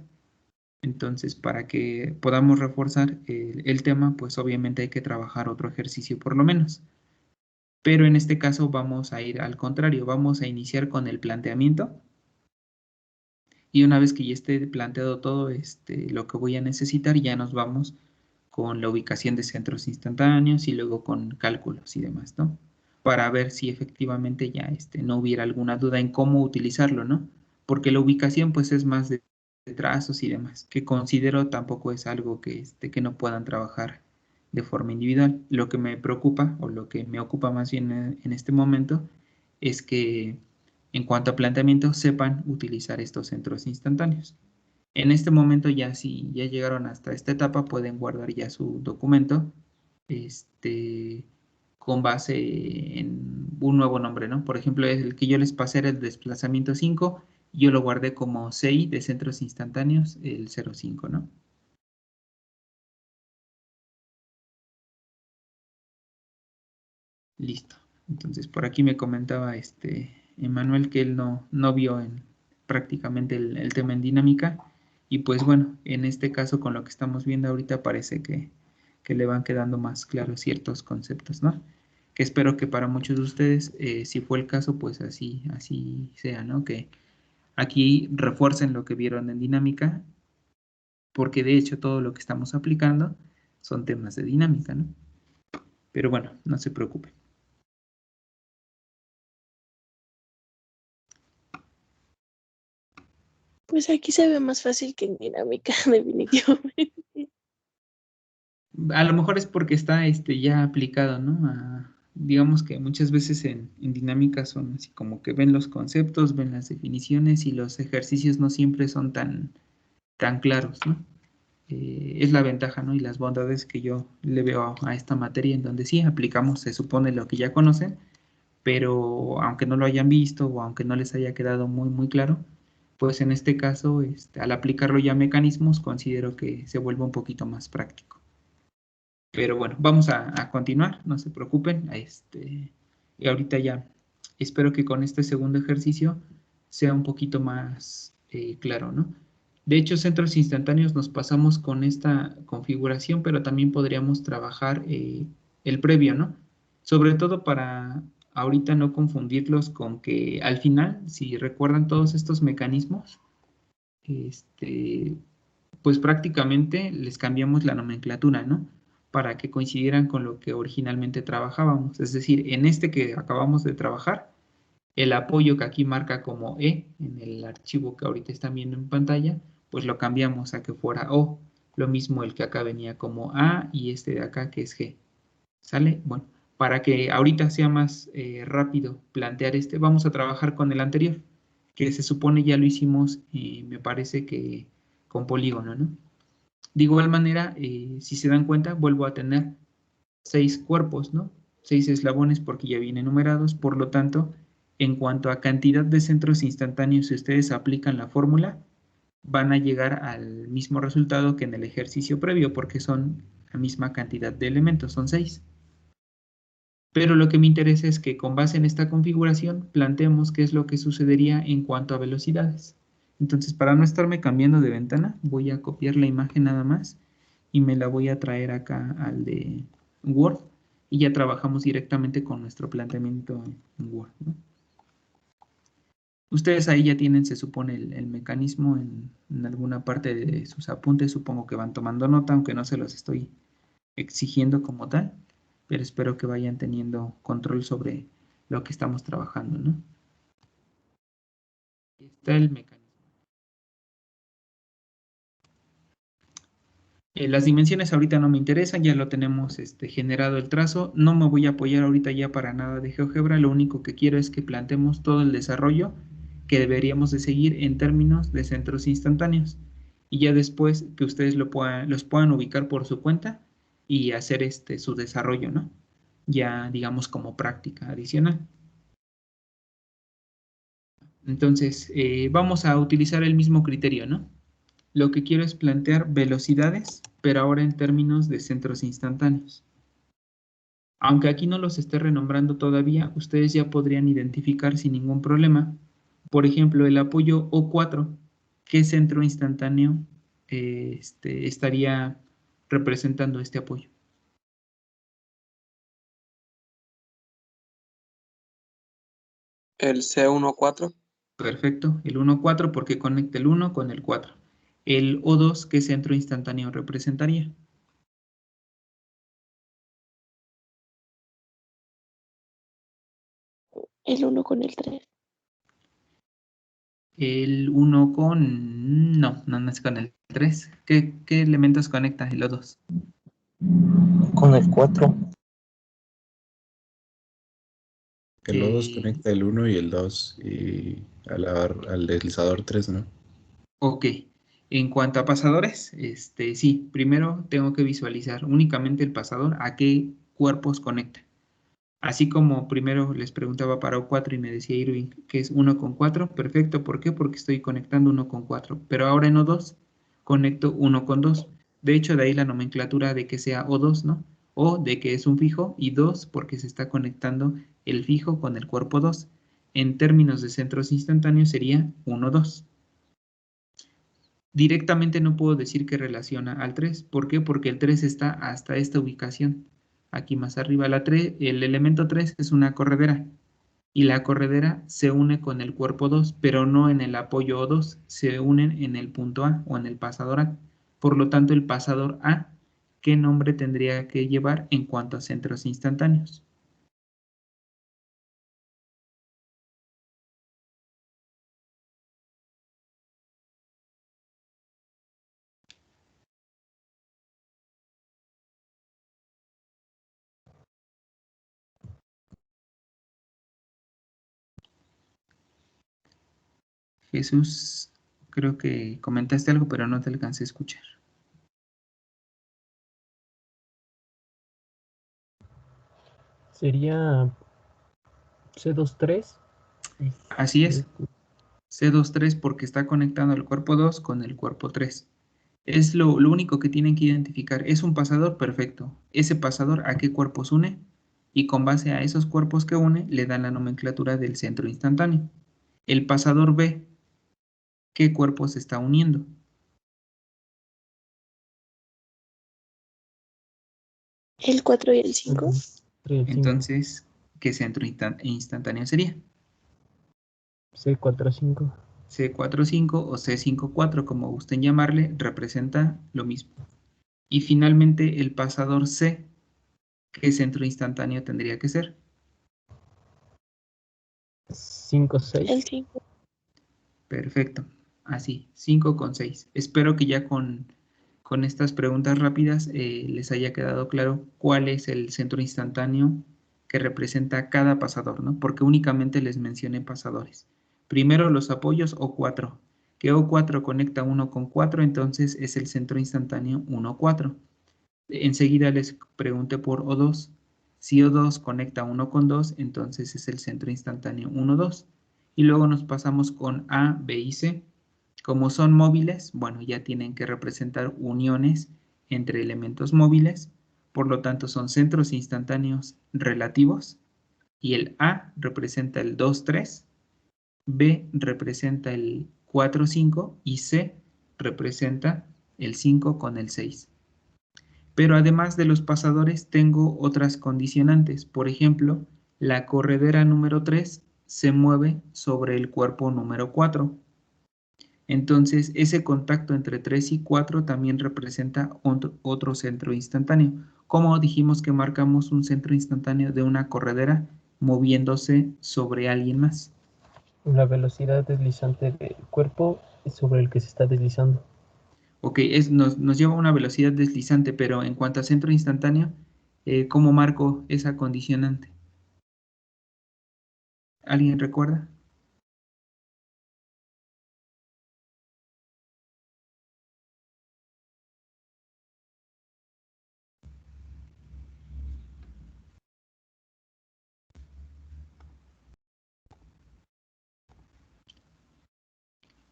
Entonces, para que podamos reforzar el tema, pues obviamente hay que trabajar otro ejercicio por lo menos. Pero en este caso vamos a ir al contrario, vamos a iniciar con el planteamiento. Y una vez que ya esté planteado todo lo que voy a necesitar, ya nos vamos con la ubicación de centros instantáneos y luego con cálculos y demás, ¿no? Para ver si efectivamente ya no hubiera alguna duda en cómo utilizarlo, ¿no? Porque la ubicación pues es más de trazos y demás, que considero tampoco es algo que no puedan trabajar de forma individual. Lo que me preocupa o lo que me ocupa más bien en este momento es que en cuanto a planteamiento sepan utilizar estos centros instantáneos. En este momento ya si ya llegaron hasta esta etapa pueden guardar ya su documento con base en un nuevo nombre, ¿no? Por ejemplo, el que yo les pasé era el desplazamiento 5, yo lo guardé como CI de centros instantáneos, el 05, ¿no? Listo. Entonces, por aquí me comentaba Emanuel que él no vio prácticamente el tema en dinámica. Y pues bueno, en este caso con lo que estamos viendo ahorita parece que le van quedando más claros ciertos conceptos, ¿no? Que espero que para muchos de ustedes, si fue el caso, pues así sea, ¿no? Que aquí refuercen lo que vieron en dinámica, porque de hecho todo lo que estamos aplicando son temas de dinámica, ¿no? Pero bueno, no se preocupen. Pues aquí se ve más fácil que en dinámica, definitivamente. A lo mejor es porque está ya aplicado, ¿no? Digamos que muchas veces en dinámica son así como que ven los conceptos, ven las definiciones y los ejercicios no siempre son tan claros, ¿no? Es la ventaja, ¿no? Y las bondades que yo le veo a esta materia en donde sí aplicamos, se supone, lo que ya conocen, pero aunque no lo hayan visto o aunque no les haya quedado muy claro, pues en este caso, al aplicarlo ya a mecanismos, considero que se vuelve un poquito más práctico. Pero bueno, vamos a continuar, no se preocupen. Y ahorita ya espero que con este segundo ejercicio sea un poquito más claro, ¿no? De hecho, centros instantáneos nos pasamos con esta configuración, pero también podríamos trabajar el previo, ¿no? Sobre todo para ahorita no confundirlos con que al final, si recuerdan todos estos mecanismos, pues prácticamente les cambiamos la nomenclatura, ¿no? Para que coincidieran con lo que originalmente trabajábamos. Es decir, en este que acabamos de trabajar, el apoyo que aquí marca como E en el archivo que ahorita están viendo en pantalla, pues lo cambiamos a que fuera O. Lo mismo el que acá venía como A y este de acá que es G. ¿Sale? Bueno, para que ahorita sea más rápido plantear vamos a trabajar con el anterior, que se supone ya lo hicimos, me parece que con polígono, ¿no? De igual manera, si se dan cuenta, vuelvo a tener 6 cuerpos, ¿no? 6 eslabones porque ya vienen numerados, por lo tanto, en cuanto a cantidad de centros instantáneos, si ustedes aplican la fórmula, van a llegar al mismo resultado que en el ejercicio previo, porque son la misma cantidad de elementos, son 6. Pero lo que me interesa es que con base en esta configuración planteemos qué es lo que sucedería en cuanto a velocidades. Entonces, para no estarme cambiando de ventana, voy a copiar la imagen nada más y me la voy a traer acá al de Word y ya trabajamos directamente con nuestro planteamiento en Word, ¿no? Ustedes ahí ya tienen, se supone, el mecanismo en alguna parte de sus apuntes. Supongo que van tomando nota, aunque no se los estoy exigiendo como tal, pero espero que vayan teniendo control sobre lo que estamos trabajando, ¿no? Aquí está el mecanismo. Las dimensiones ahorita no me interesan, ya lo tenemos generado el trazo. No me voy a apoyar ahorita ya para nada de GeoGebra, lo único que quiero es que planteemos todo el desarrollo que deberíamos de seguir en términos de centros instantáneos. Y ya después que ustedes los puedan ubicar por su cuenta y hacer su desarrollo, ¿no? Ya digamos como práctica adicional. Entonces, vamos a utilizar el mismo criterio, ¿no? Lo que quiero es plantear velocidades, pero ahora en términos de centros instantáneos. Aunque aquí no los esté renombrando todavía, ustedes ya podrían identificar sin ningún problema. Por ejemplo, el apoyo O4, ¿qué centro instantáneo estaría representando este apoyo? El C14. Perfecto, el 1,4 porque conecta el 1 con el 4. El O2, ¿qué centro instantáneo representaría? El 1 con el 3. El 1 con... No es con el 3. ¿Qué elementos conecta el O2? Con el 4. El O2 conecta el 1 y el 2 y al deslizador 3, ¿no? Ok. En cuanto a pasadores, sí, primero tengo que visualizar únicamente el pasador a qué cuerpos conecta. Así como primero les preguntaba para O4 y me decía Irving que es 1 con 4, perfecto, ¿por qué? Porque estoy conectando 1 con 4, pero ahora en O2 conecto 1 con 2. De hecho, de ahí la nomenclatura de que sea O2, ¿no? o de que es un fijo, y 2 porque se está conectando el fijo con el cuerpo 2. En términos de centros instantáneos sería 1, 2. Directamente no puedo decir que relaciona al 3. ¿Por qué? Porque el 3 está hasta esta ubicación. Aquí más arriba. El elemento 3 es una corredera. Y la corredera se une con el cuerpo 2, pero no en el apoyo O2. Se unen en el punto A o en el pasador A. Por lo tanto, el pasador A, ¿qué nombre tendría que llevar en cuanto a centros instantáneos? Jesús, creo que comentaste algo, pero no te alcancé a escuchar. Sería C23. Así es. C23 porque está conectando el cuerpo 2 con el cuerpo 3. Es lo único que tienen que identificar. ¿Es un pasador? Perfecto. ¿Ese pasador a qué cuerpos une? Y con base a esos cuerpos que une, le dan la nomenclatura del centro instantáneo. El pasador B, ¿qué cuerpos se está uniendo? El 4 y el 5. Entonces, ¿qué centro instantáneo sería? C45. C45 o C54, como gusten llamarle, representa lo mismo. Y finalmente, el pasador C, ¿qué centro instantáneo tendría que ser? 5, 6. El 5. Perfecto. Así, 5 con 6. Espero que ya con estas preguntas rápidas les haya quedado claro cuál es el centro instantáneo que representa cada pasador, ¿no? Porque únicamente les mencioné pasadores. Primero los apoyos O4, que O4 conecta 1 con 4, entonces es el centro instantáneo 1, 4. Enseguida les pregunté por O2. Si O2 conecta 1 con 2, entonces es el centro instantáneo 1, 2. Y luego nos pasamos con A, B y C. Como son móviles, bueno, ya tienen que representar uniones entre elementos móviles. Por lo tanto, son centros instantáneos relativos. Y el A representa el 2, 3. B representa el 4, 5. Y C representa el 5 con el 6. Pero además de los pasadores tengo otras condicionantes. Por ejemplo, la corredera número 3 se mueve sobre el cuerpo número 4. Entonces, ese contacto entre 3 y 4 también representa otro centro instantáneo. Como dijimos que marcamos un centro instantáneo de una corredera moviéndose sobre alguien más. La velocidad deslizante del cuerpo es sobre el que se está deslizando. Ok, nos lleva a una velocidad deslizante, pero en cuanto a centro instantáneo, ¿cómo marco esa condicionante? ¿Alguien recuerda?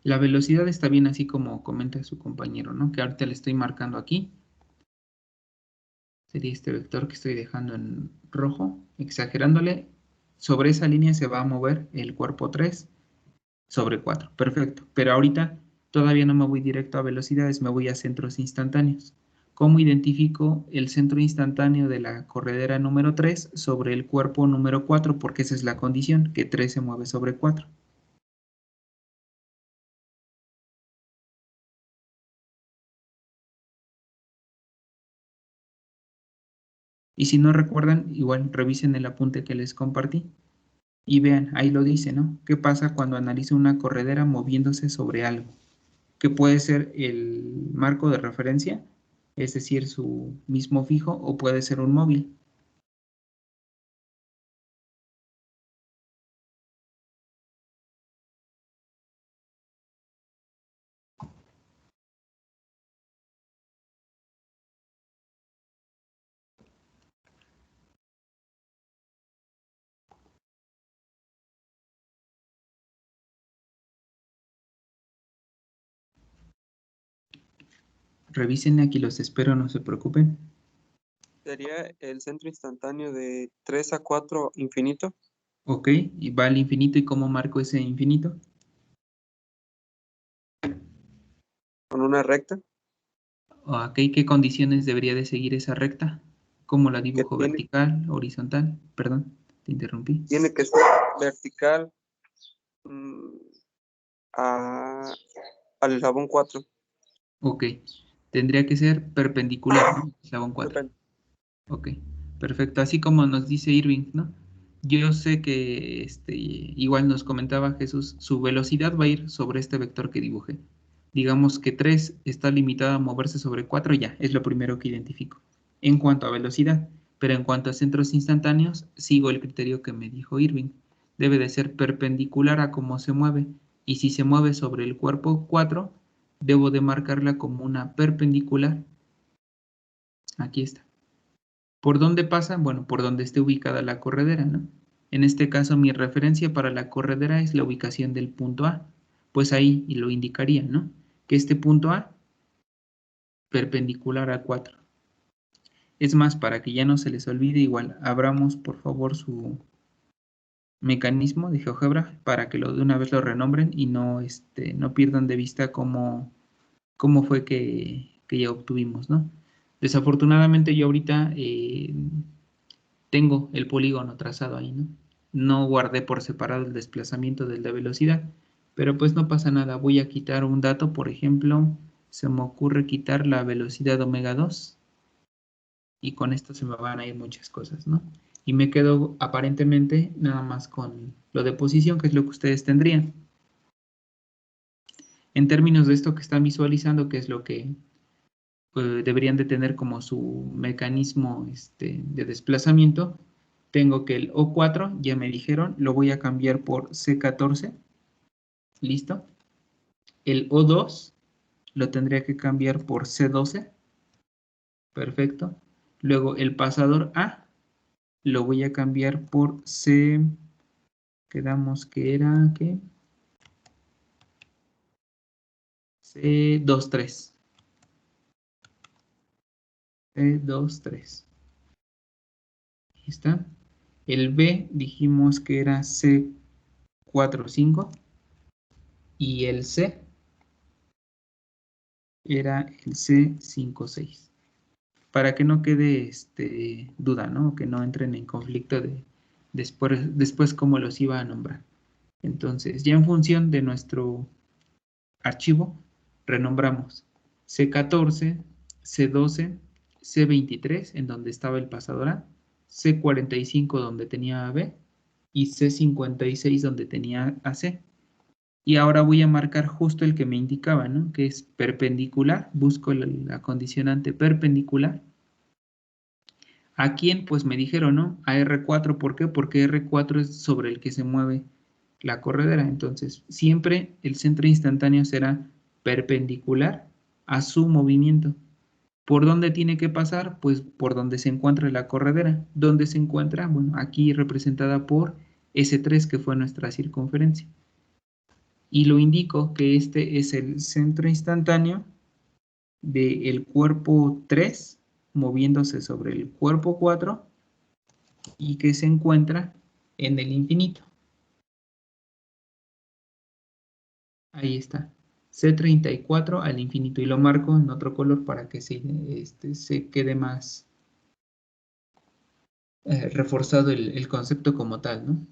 La velocidad está bien así como comenta su compañero, ¿no? Que ahorita le estoy marcando aquí. Sería este vector que estoy dejando en rojo, exagerándole. Sobre esa línea se va a mover el cuerpo 3 sobre 4. Perfecto. Pero ahorita todavía no me voy directo a velocidades, me voy a centros instantáneos. ¿Cómo identifico el centro instantáneo de la corredera número 3 sobre el cuerpo número 4? Porque esa es la condición, que 3 se mueve sobre 4. Y si no recuerdan, igual revisen el apunte que les compartí. Y vean, ahí lo dice, ¿no? ¿Qué pasa cuando analizo una corredera moviéndose sobre algo? Que puede ser el marco de referencia, es decir, su mismo fijo, o puede ser un móvil. Revisen, aquí los espero, no se preocupen. Sería el centro instantáneo de 3 a 4 infinito. Ok, y va al infinito. ¿Y cómo marco ese infinito? Con una recta Ok, ¿qué condiciones debería de seguir esa recta? ¿Cómo la que dibujo? ¿Vertical, horizontal? Perdón, te interrumpí. tiene que ser vertical mm, al eslabón 4. Ok, tendría que ser perpendicular, ¿no? Eslabón 4. Ok, perfecto. Así como nos dice Irving, ¿no? Yo sé que igual nos comentaba Jesús, su velocidad va a ir sobre este vector que dibujé. Digamos que 3 está limitado a moverse sobre 4, ya, es lo primero que identifico. En cuanto a velocidad, pero en cuanto a centros instantáneos, sigo el criterio que me dijo Irving. Debe de ser perpendicular a cómo se mueve. Y si se mueve sobre el cuerpo 4, debo de marcarla como una perpendicular. Aquí está. ¿Por dónde pasa? Bueno, por donde esté ubicada la corredera, ¿no? En este caso, mi referencia para la corredera es la ubicación del punto A. Pues ahí lo indicaría, ¿no? Que este punto A, perpendicular a 4. Es más, para que ya no se les olvide, igual, abramos por favor su mecanismo de GeoGebra para que de una vez lo renombren y no pierdan de vista cómo fue que ya obtuvimos, ¿no? Desafortunadamente yo ahorita tengo el polígono trazado ahí, ¿no? No guardé por separado el desplazamiento del de velocidad, pero pues no pasa nada. Voy a quitar un dato, por ejemplo, se me ocurre quitar la velocidad omega 2 y con esto se me van a ir muchas cosas, ¿no? Y me quedo aparentemente nada más con lo de posición, que es lo que ustedes tendrían. En términos de esto que están visualizando, que es lo que deberían de tener como su mecanismo de desplazamiento, tengo que el O4, ya me dijeron, lo voy a cambiar por C14, listo. El O2 lo tendría que cambiar por C12, perfecto. Luego el pasador A lo voy a cambiar por C, quedamos que era, ¿qué? C23. C23. Ahí está. El B dijimos que era C45 y el C era el C56. Para que no quede duda, ¿no? Que no entren en conflicto de después cómo los iba a nombrar. Entonces, ya en función de nuestro archivo, renombramos C14, C12, C23, en donde estaba el pasador A, C45, donde tenía AB, y C56, donde tenía AC. Y ahora voy a marcar justo el que me indicaba, ¿no? Que es perpendicular. Busco la condicionante perpendicular. ¿A quién? Pues me dijeron, ¿no? A R4. ¿Por qué? Porque R4 es sobre el que se mueve la corredera. Entonces, siempre el centro instantáneo será perpendicular a su movimiento. ¿Por dónde tiene que pasar? Pues por donde se encuentra la corredera. ¿Dónde se encuentra? Bueno, aquí representada por S3, que fue nuestra circunferencia. Y lo indico que este es el centro instantáneo del cuerpo 3 moviéndose sobre el cuerpo 4 y que se encuentra en el infinito. Ahí está. C34 al infinito y lo marco en otro color para que se quede más reforzado el concepto como tal, ¿no?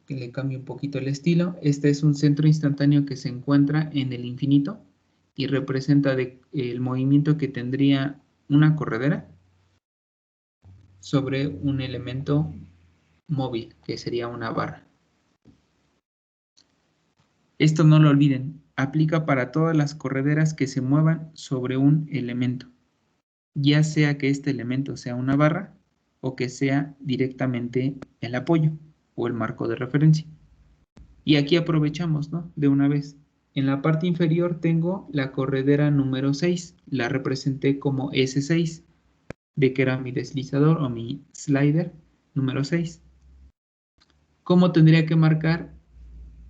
Que le cambie un poquito el estilo. Este es un centro instantáneo que se encuentra en el infinito y representa el movimiento que tendría una corredera sobre un elemento móvil, que sería una barra. Esto no lo olviden, aplica para todas las correderas que se muevan sobre un elemento, ya sea que este elemento sea una barra o que sea directamente el apoyo o el marco de referencia. Y aquí aprovechamos, ¿no? De una vez. En la parte inferior tengo la corredera número 6, la representé como S6, de que era mi deslizador o mi slider número 6. ¿Cómo tendría que marcar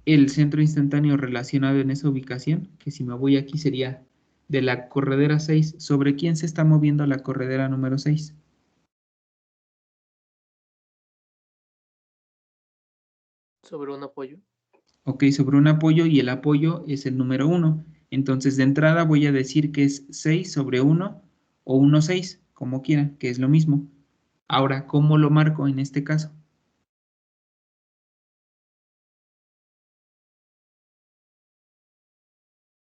el centro instantáneo relacionado en esa ubicación? Que si me voy aquí sería de la corredera 6. ¿Sobre quién se está moviendo la corredera número 6? Sobre un apoyo. Ok, sobre un apoyo, y el apoyo es el número 1. Entonces, de entrada voy a decir que es 6 sobre 1 o 1, 6, como quieran, que es lo mismo. Ahora, ¿cómo lo marco en este caso?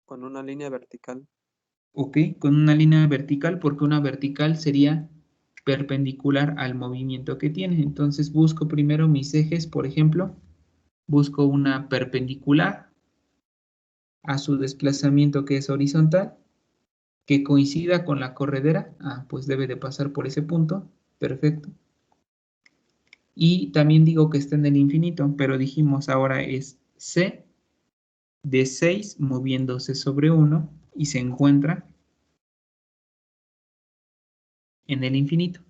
Con una línea vertical. Ok, con una línea vertical, porque una vertical sería perpendicular al movimiento que tiene. Entonces busco primero mis ejes, por ejemplo, busco una perpendicular a su desplazamiento, que es horizontal, que coincida con la corredera. Pues debe de pasar por ese punto. Perfecto. Y también digo que está en el infinito, pero dijimos ahora es C de 6 moviéndose sobre 1 y se encuentra en el infinito.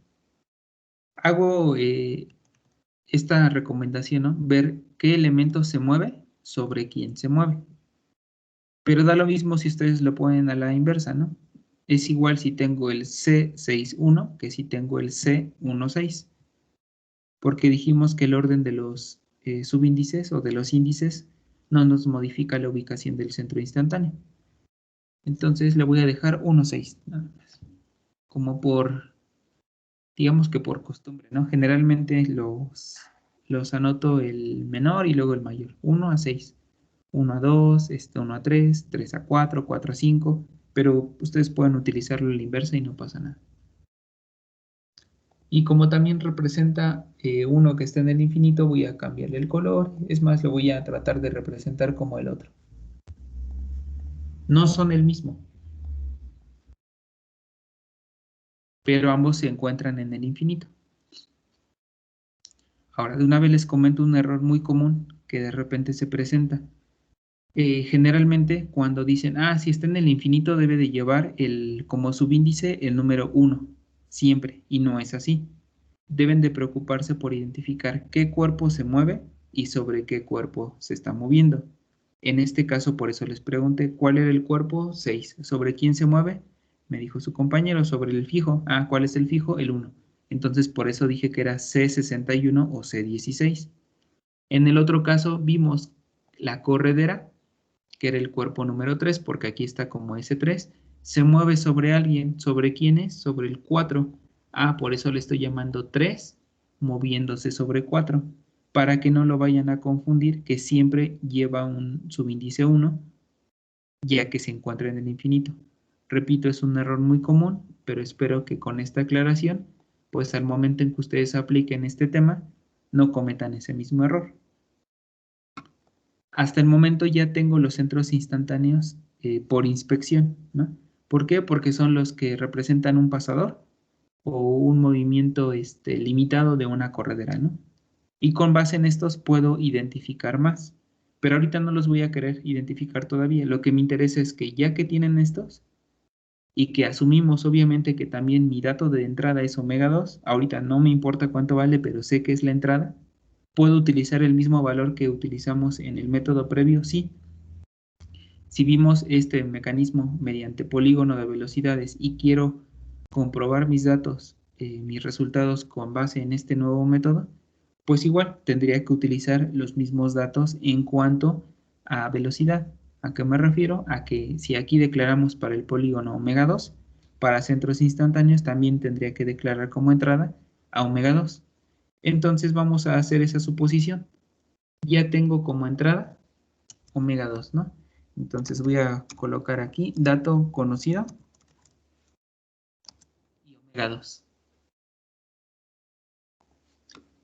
Hago esta recomendación, ¿no? Ver qué elemento se mueve sobre quién se mueve. Pero da lo mismo si ustedes lo ponen a la inversa, ¿no? Es igual si tengo el C61 que si tengo el C16. Porque dijimos que el orden de los subíndices o de los índices no nos modifica la ubicación del centro instantáneo. Entonces le voy a dejar 1,6, nada más. Como por, digamos que por costumbre, ¿no? Generalmente los anoto el menor y luego el mayor. 1 a 6. 1 a 2, 1 a 3, 3 a 4, 4 a 5. Pero ustedes pueden utilizarlo a la inversa y no pasa nada. Y como también representa uno que está en el infinito, voy a cambiarle el color. Es más, lo voy a tratar de representar como el otro. No son el mismo, pero ambos se encuentran en el infinito. Ahora, de una vez les comento un error muy común que de repente se presenta. Generalmente cuando dicen, si está en el infinito debe de llevar como subíndice el número 1, siempre, y no es así. Deben de preocuparse por identificar qué cuerpo se mueve y sobre qué cuerpo se está moviendo. En este caso, por eso les pregunté, ¿cuál era el cuerpo? 6. ¿Sobre quién se mueve? Me dijo su compañero, sobre el fijo. ¿Cuál es el fijo? El 1. Entonces, por eso dije que era C61 o C16. En el otro caso, vimos la corredera, que era el cuerpo número 3, porque aquí está como S3, se mueve sobre alguien. ¿Sobre quién es? Sobre el 4. Por eso le estoy llamando 3, moviéndose sobre 4, para que no lo vayan a confundir, que siempre lleva un subíndice 1, ya que se encuentra en el infinito. Repito, es un error muy común, pero espero que con esta aclaración, pues al momento en que ustedes apliquen este tema, no cometan ese mismo error. Hasta el momento ya tengo los centros instantáneos por inspección, ¿no? ¿Por qué? Porque son los que representan un pasador o un movimiento limitado de una corredera, ¿no? Y con base en estos puedo identificar más. Pero ahorita no los voy a querer identificar todavía. Lo que me interesa es que ya que tienen estos y que asumimos obviamente que también mi dato de entrada es omega 2, ahorita no me importa cuánto vale, pero sé que es la entrada. ¿Puedo utilizar el mismo valor que utilizamos en el método previo? Sí. Si vimos este mecanismo mediante polígono de velocidades y quiero comprobar mis datos, mis resultados con base en este nuevo método, pues igual tendría que utilizar los mismos datos en cuanto a velocidad. ¿A qué me refiero? A que si aquí declaramos para el polígono omega 2, para centros instantáneos también tendría que declarar como entrada a omega 2. Entonces vamos a hacer esa suposición. Ya tengo como entrada omega 2, ¿no? Entonces voy a colocar aquí dato conocido y omega 2.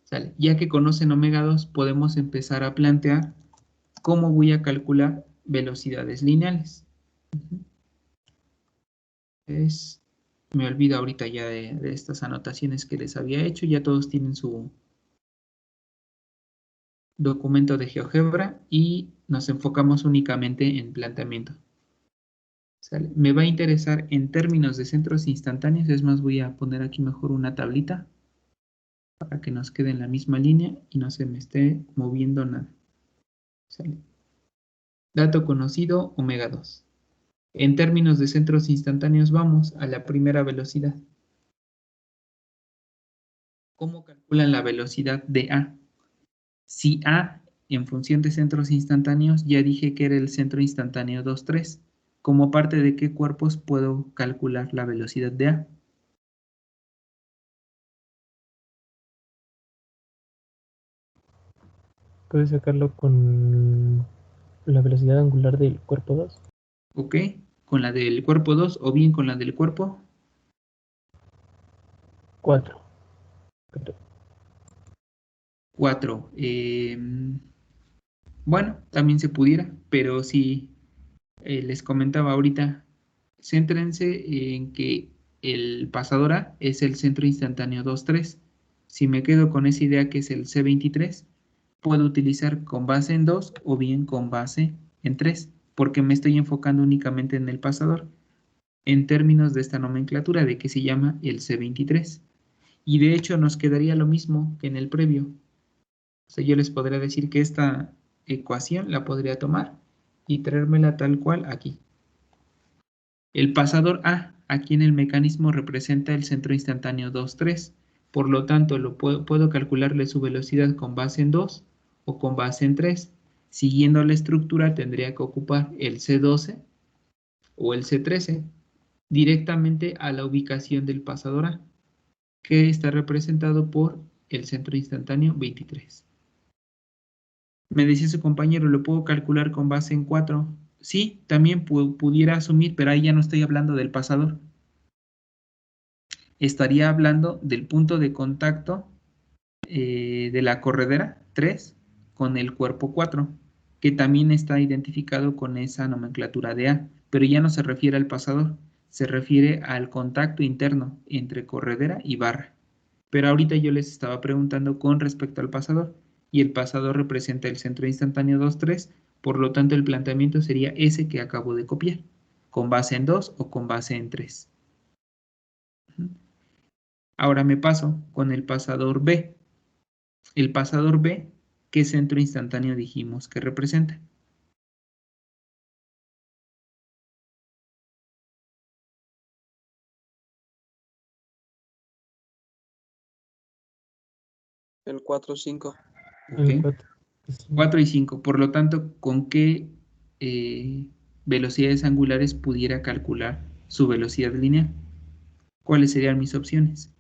¿Sale? Ya que conocen omega 2, podemos empezar a plantear cómo voy a calcular velocidades lineales. Me olvido ahorita ya de estas anotaciones que les había hecho. Ya todos tienen su documento de GeoGebra y nos enfocamos únicamente en planteamiento. ¿Sale? Me va a interesar en términos de centros instantáneos. Es más, voy a poner aquí mejor una tablita para que nos quede en la misma línea y no se me esté moviendo nada. ¿Sale? Dato conocido, omega 2. En términos de centros instantáneos, vamos a la primera velocidad. ¿Cómo calculan la velocidad de A? Si A, en función de centros instantáneos, ya dije que era el centro instantáneo 2, 3. ¿Como parte de qué cuerpos puedo calcular la velocidad de A? Puedes sacarlo con la velocidad angular del cuerpo 2. ¿Ok? Con la del cuerpo 2 o bien con la del cuerpo 4. 4. Bueno, también se pudiera, pero si les comentaba ahorita, céntrense en que el pasador A es el centro instantáneo 2, 3. Si me quedo con esa idea que es el C23, puedo utilizar con base en 2 o bien con base en 3, porque me estoy enfocando únicamente en el pasador, en términos de esta nomenclatura de que se llama el C23. Y de hecho nos quedaría lo mismo que en el previo. O sea, yo les podría decir que esta ecuación la podría tomar y traérmela tal cual aquí. El pasador A, aquí en el mecanismo, representa el centro instantáneo 2, 3. Por lo tanto, puedo calcularle su velocidad con base en 2 o con base en 3. Siguiendo la estructura, tendría que ocupar el C12 o el C13 directamente a la ubicación del pasador A, que está representado por el centro instantáneo 23. Me decía su compañero, ¿lo puedo calcular con base en 4? Sí, también pudiera asumir, pero ahí ya no estoy hablando del pasador. Estaría hablando del punto de contacto de la corredera 3 con el cuerpo 4, que también está identificado con esa nomenclatura de A, pero ya no se refiere al pasador, se refiere al contacto interno entre corredera y barra. Pero ahorita yo les estaba preguntando con respecto al pasador, y el pasador representa el centro instantáneo 2, 3, por lo tanto el planteamiento sería ese que acabo de copiar, con base en 2 o con base en 3. Ahora me paso con el pasador B. El pasador B, ¿qué centro instantáneo dijimos que representa? El 4, 5. El Ok. 4. 4 y 5. Por lo tanto, ¿con qué velocidades angulares pudiera calcular su velocidad lineal? ¿Cuáles serían mis opciones?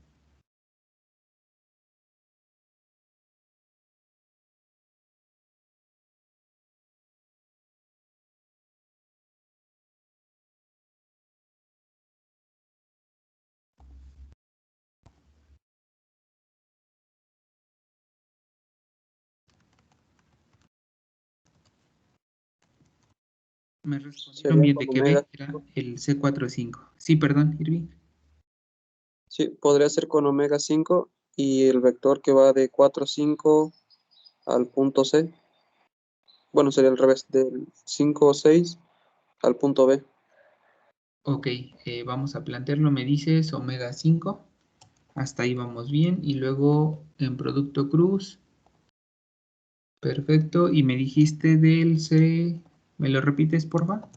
Me respondieron Sería bien con de que omega B era 5. el C45. Sí, perdón, Irving. Sí, podría ser con omega 5 y el vector que va de 4, 5 al punto C. Bueno, sería al revés, del 5 o 6 al punto B. Ok, vamos a plantearlo. Me dices omega 5. Hasta ahí vamos bien. Y luego en producto cruz. Perfecto. Y me dijiste del C. ¿Me lo repites, por favor?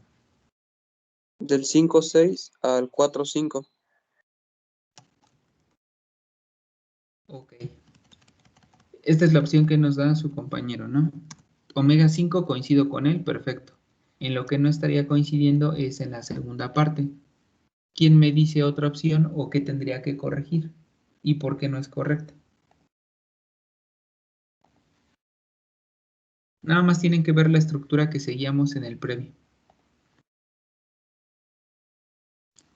Del 5, 6 al 4, 5. Ok. Esta es la opción que nos da su compañero, ¿no? Omega 5 coincido con él, perfecto. En lo que no estaría coincidiendo es en la segunda parte. ¿Quién me dice otra opción o qué tendría que corregir? ¿Y por qué no es correcta? Nada más tienen que ver la estructura que seguíamos en el previo.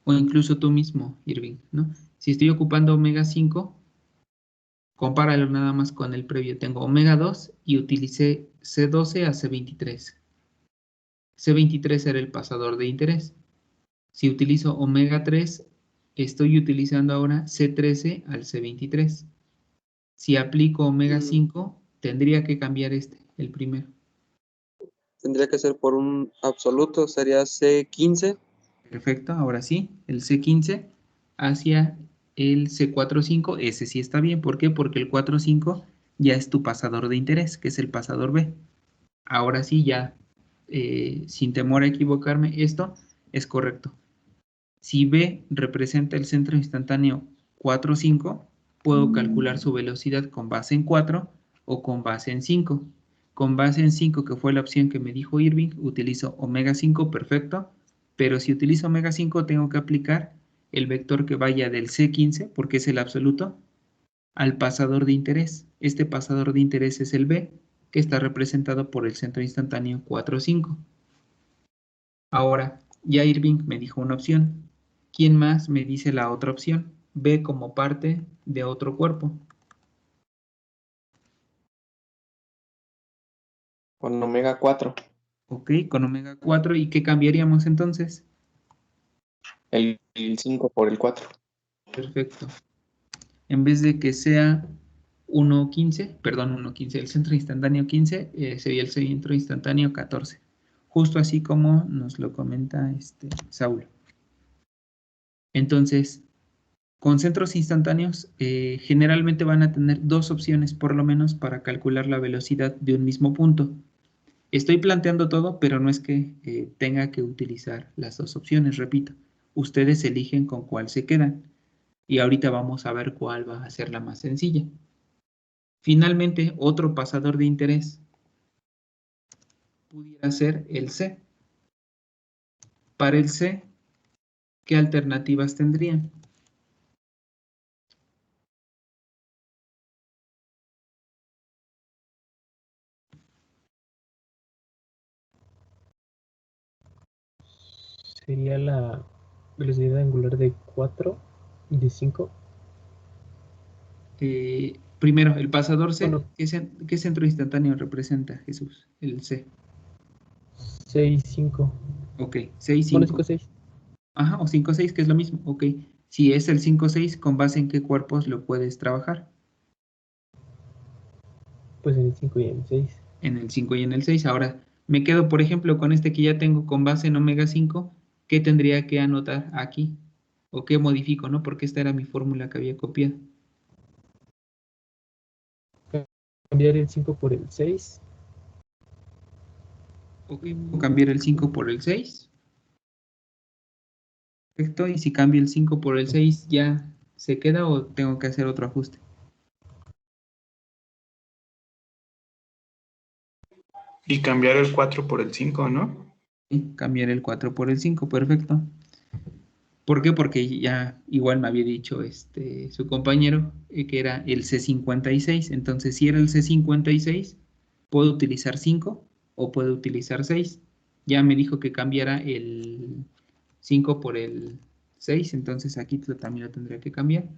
O incluso tú mismo, Irving, ¿no? Si estoy ocupando omega 5, compáralo nada más con el previo. Tengo omega 2 y utilicé C12 a C23. C23 era el pasador de interés. Si utilizo omega 3, estoy utilizando ahora C13 al C23. Si aplico omega 5, tendría que cambiar el primero. Tendría que ser por un absoluto, sería C15. Perfecto, ahora sí, el C15 hacia el C45, ese sí está bien. ¿Por qué? Porque el 45 ya es tu pasador de interés, que es el pasador B. Ahora sí, ya, sin temor a equivocarme, esto es correcto. Si B representa el centro instantáneo 4, 5, puedo calcular su velocidad con base en 4 o con base en 5. Con base en 5, que fue la opción que me dijo Irving, utilizo omega 5, perfecto. Pero si utilizo omega 5, tengo que aplicar el vector que vaya del C15, porque es el absoluto, al pasador de interés. Este pasador de interés es el B, que está representado por el centro instantáneo 4, 5. Ahora, ya Irving me dijo una opción. ¿Quién más me dice la otra opción? B como parte de otro cuerpo. Con omega 4. Ok, con omega 4. ¿Y qué cambiaríamos entonces? El 5 por el 4. Perfecto. En vez de que sea 1,15, perdón, 1,15, el centro instantáneo 15, sería el centro instantáneo 14. Justo así como nos lo comenta Saulo. Entonces, con centros instantáneos, generalmente van a tener dos opciones por lo menos para calcular la velocidad de un mismo punto. Estoy planteando todo, pero no es que tenga que utilizar las dos opciones, repito. Ustedes eligen con cuál se quedan. Y ahorita vamos a ver cuál va a ser la más sencilla. Finalmente, otro pasador de interés pudiera ser el C. Para el C, ¿qué alternativas tendrían? Sería la velocidad angular de 4 y de 5. Primero, el pasador C, Bueno, ¿qué centro instantáneo representa, Jesús? El C. 6, 5. Ok, 6, Bueno, 5. 5, 6. Ajá, o 5, 6, que es lo mismo. Ok, si es el 5, 6, ¿con base en qué cuerpos lo puedes trabajar? Pues en el 5 y en el 6. En el 5 y en el 6. Ahora, me quedo, por ejemplo, con este que ya tengo con base en omega 5. ¿Qué tendría que anotar aquí? ¿O qué modifico, no? Porque esta era mi fórmula que había copiado. Cambiar el 5 por el 6. Ok, puedo cambiar el 5 por el 6. Perfecto, y si cambio el 5 por el 6, ¿ya se queda o tengo que hacer otro ajuste? Y cambiar el 4 por el 5, ¿no? Sí, cambiar el 4 por el 5, perfecto. ¿Por qué? Porque ya igual me había dicho su compañero que era el C56. Entonces, si era el C56, puedo utilizar 5 o puedo utilizar 6. Ya me dijo que cambiara el 5 por el 6, entonces aquí también lo tendría que cambiar.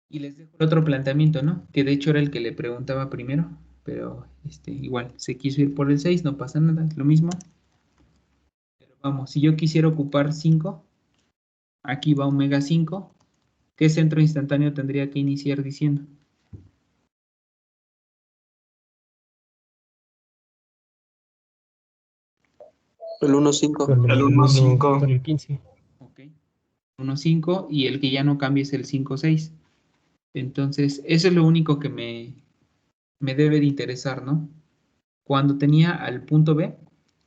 Y les dejo el otro planteamiento, ¿no? Que de hecho era el que le preguntaba primero, pero igual se quiso ir por el 6, no pasa nada, es lo mismo. Pero vamos, si yo quisiera ocupar 5, aquí va omega 5, ¿qué centro instantáneo tendría que iniciar diciendo? El 1, 5. Con El el 1, 1, 5. con el 15. Ok. 1, 5 y el que ya no cambia es el 5, 6. Entonces, eso es lo único que me debe de interesar, ¿no? Cuando tenía al punto B,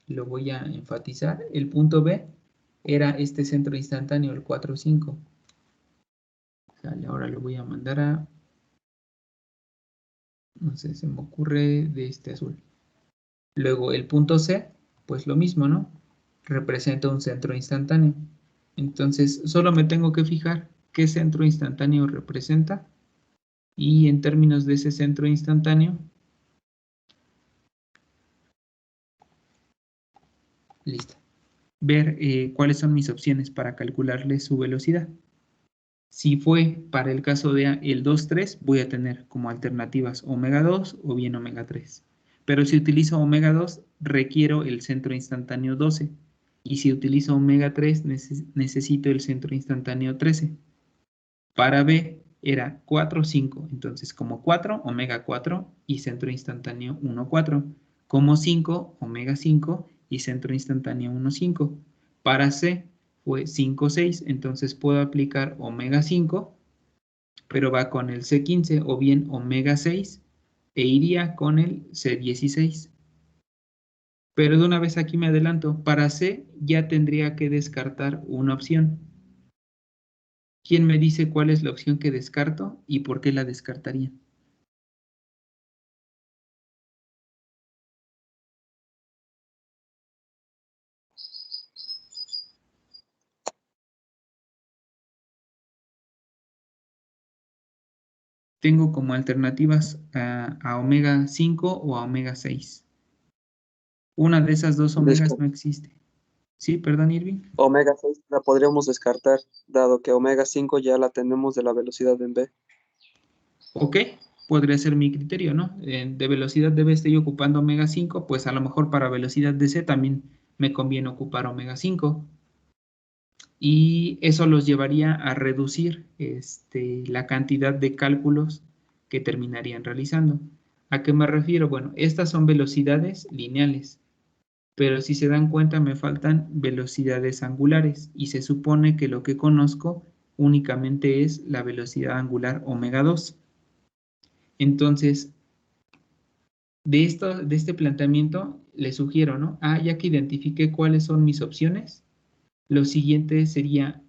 lo voy a enfatizar, el punto B era este centro instantáneo, el 4, 5. Sale, ahora lo voy a mandar a, no sé, se me ocurre de este azul. Luego el punto C, pues lo mismo, ¿no? Representa un centro instantáneo. Entonces, solo me tengo que fijar qué centro instantáneo representa y en términos de ese centro instantáneo, listo. Ver cuáles son mis opciones para calcularle su velocidad. Si fue para el caso de el 2, 3, voy a tener como alternativas omega 2 o bien omega 3. Pero si utilizo omega 2, requiero el centro instantáneo 12. Y si utilizo omega 3, necesito el centro instantáneo 13. Para B era 4, 5. Entonces, como 4, omega 4 y centro instantáneo 1, 4. Como 5, omega 5 y centro instantáneo 1, 5. Para C fue 5, 6. Entonces puedo aplicar omega 5, pero va con el C15 o bien omega 6 e iría con el C16. Pero de una vez aquí me adelanto, para C ya tendría que descartar una opción. ¿Quién me dice cuál es la opción que descarto y por qué la descartaría? Tengo como alternativas a omega 5 o a omega 6. Una de esas dos omegas no existe. Sí, perdón, Irving. Omega 6 la podríamos descartar, dado que omega 5 ya la tenemos de la velocidad en B. Ok, podría ser mi criterio, ¿no? De velocidad de B estoy ocupando omega 5, pues a lo mejor para velocidad de C también me conviene ocupar omega 5. Y eso los llevaría a reducir la cantidad de cálculos que terminarían realizando. ¿A qué me refiero? Bueno, estas son velocidades lineales, pero si se dan cuenta me faltan velocidades angulares y se supone que lo que conozco únicamente es la velocidad angular omega 2. Entonces, de este planteamiento les sugiero, ¿no? Ya que identifiqué cuáles son mis opciones, lo siguiente sería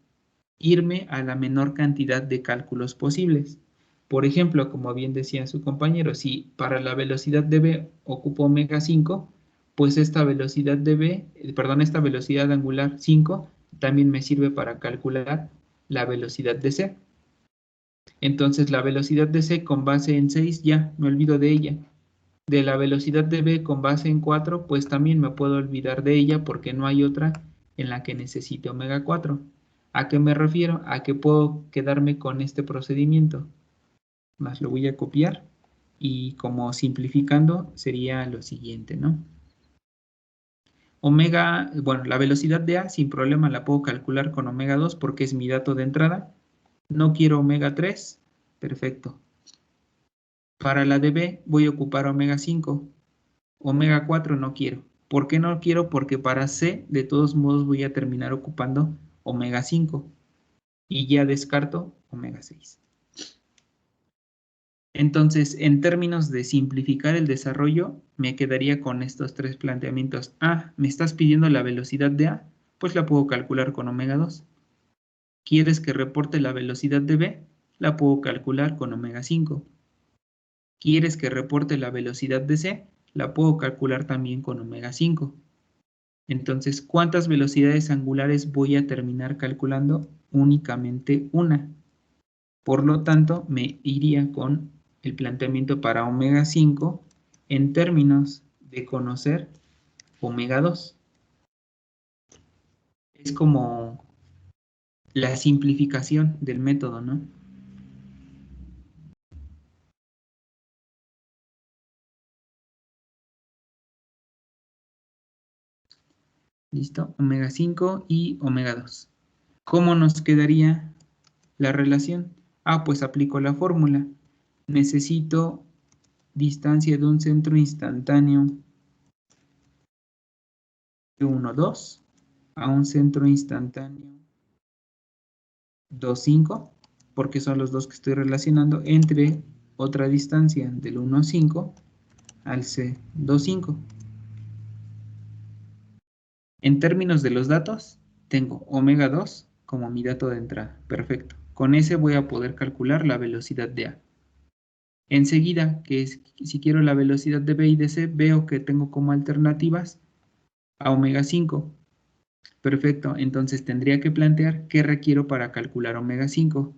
irme a la menor cantidad de cálculos posibles. Por ejemplo, como bien decía su compañero, si para la velocidad de B ocupo omega 5, pues esta velocidad de esta velocidad angular 5 también me sirve para calcular la velocidad de C. Entonces la velocidad de C con base en 6 ya me olvido de ella. De la velocidad de B con base en 4, pues también me puedo olvidar de ella porque no hay otra en la que necesite omega 4. ¿A qué me refiero? A que puedo quedarme con este procedimiento. Más lo voy a copiar y como simplificando sería lo siguiente, ¿no? Omega, bueno, la velocidad de A sin problema la puedo calcular con omega 2 porque es mi dato de entrada. No quiero omega 3, perfecto. Para la de B voy a ocupar omega 5. Omega 4 no quiero. ¿Por qué no quiero? Porque para C de todos modos voy a terminar ocupando omega 5 y ya descarto omega 6. Entonces, en términos de simplificar el desarrollo, me quedaría con estos tres planteamientos. ¿Me estás pidiendo la velocidad de A? Pues la puedo calcular con omega 2. ¿Quieres que reporte la velocidad de B? La puedo calcular con omega 5. ¿Quieres que reporte la velocidad de C? La puedo calcular también con omega 5. Entonces, ¿cuántas velocidades angulares voy a terminar calculando? Únicamente una. Por lo tanto, me iría con el planteamiento para omega 5 en términos de conocer omega 2. Es como la simplificación del método, ¿no? ¿Listo? Omega 5 y omega 2. ¿Cómo nos quedaría la relación? Pues aplico la fórmula. Necesito distancia de un centro instantáneo de 1, 2 a un centro instantáneo 2, 5, porque son los dos que estoy relacionando, entre otra distancia del 1, 5 al C, 2, 5. En términos de los datos, tengo omega 2 como mi dato de entrada. Perfecto. Con ese voy a poder calcular la velocidad de A. Enseguida, si quiero la velocidad de B y de C, veo que tengo como alternativas a omega 5. Perfecto, entonces tendría que plantear qué requiero para calcular omega 5.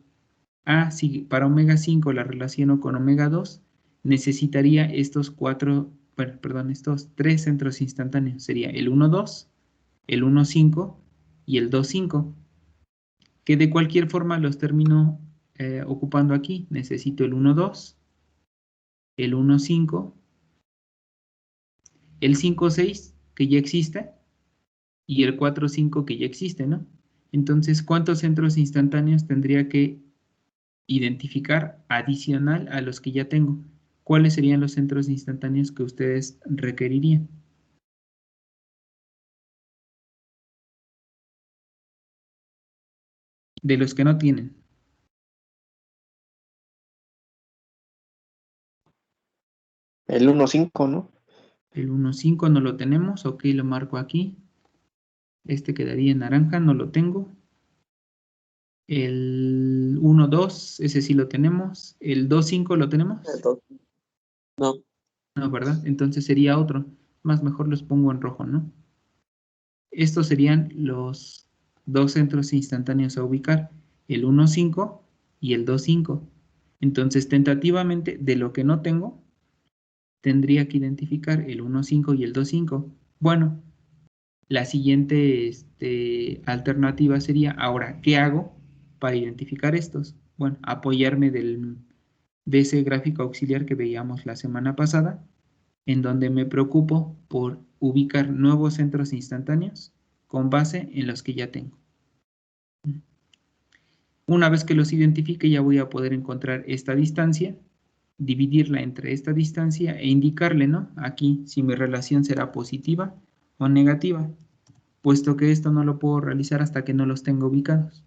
Si para omega 5 la relaciono con omega 2, necesitaría estos tres centros instantáneos. Sería el 1, 2, el 1, 5 y el 2, 5. Que de cualquier forma los termino ocupando aquí. Necesito el 1, 2, el 1, 5, el 5, 6, que ya existe, y el 4, 5, que ya existe, ¿no? Entonces, ¿cuántos centros instantáneos tendría que identificar adicional a los que ya tengo? ¿Cuáles serían los centros instantáneos que ustedes requerirían? De los que no tienen. El 1, 5, ¿no? El 1,5 no lo tenemos, ok, lo marco aquí. Este quedaría en naranja, no lo tengo. El 1,2, ese sí lo tenemos. El 2,5 lo tenemos. No. No, ¿verdad? Entonces sería otro. Más mejor los pongo en rojo, ¿no? Estos serían los dos centros instantáneos a ubicar, el 1,5 y el 2,5. Entonces, tentativamente, de lo que no tengo, tendría que identificar el 1,5 y el 2,5. Bueno, la siguiente alternativa sería, ahora, ¿qué hago para identificar estos? Bueno, apoyarme de ese gráfico auxiliar que veíamos la semana pasada, en donde me preocupo por ubicar nuevos centros instantáneos con base en los que ya tengo. Una vez que los identifique, ya voy a poder encontrar esta distancia, dividirla entre esta distancia e indicarle, ¿no? Aquí si mi relación será positiva o negativa, puesto que esto no lo puedo realizar hasta que no los tenga ubicados.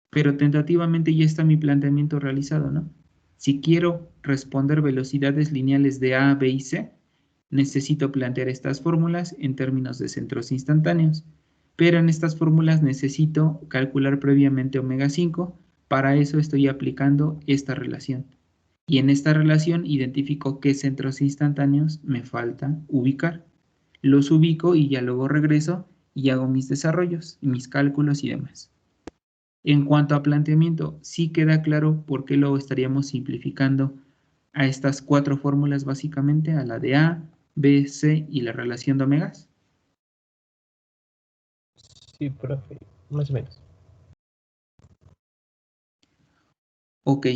Pero tentativamente ya está mi planteamiento realizado, ¿no? Si quiero responder velocidades lineales de A, B y C, necesito plantear estas fórmulas en términos de centros instantáneos, pero en estas fórmulas necesito calcular previamente omega 5, para eso estoy aplicando esta relación. Y en esta relación identifico qué centros instantáneos me falta ubicar. Los ubico y ya luego regreso y hago mis desarrollos, mis cálculos y demás. En cuanto a planteamiento, sí queda claro por qué lo estaríamos simplificando a estas 4 fórmulas básicamente, a la de A, B, C y la relación de omegas. Sí, profe, más o menos. Ok.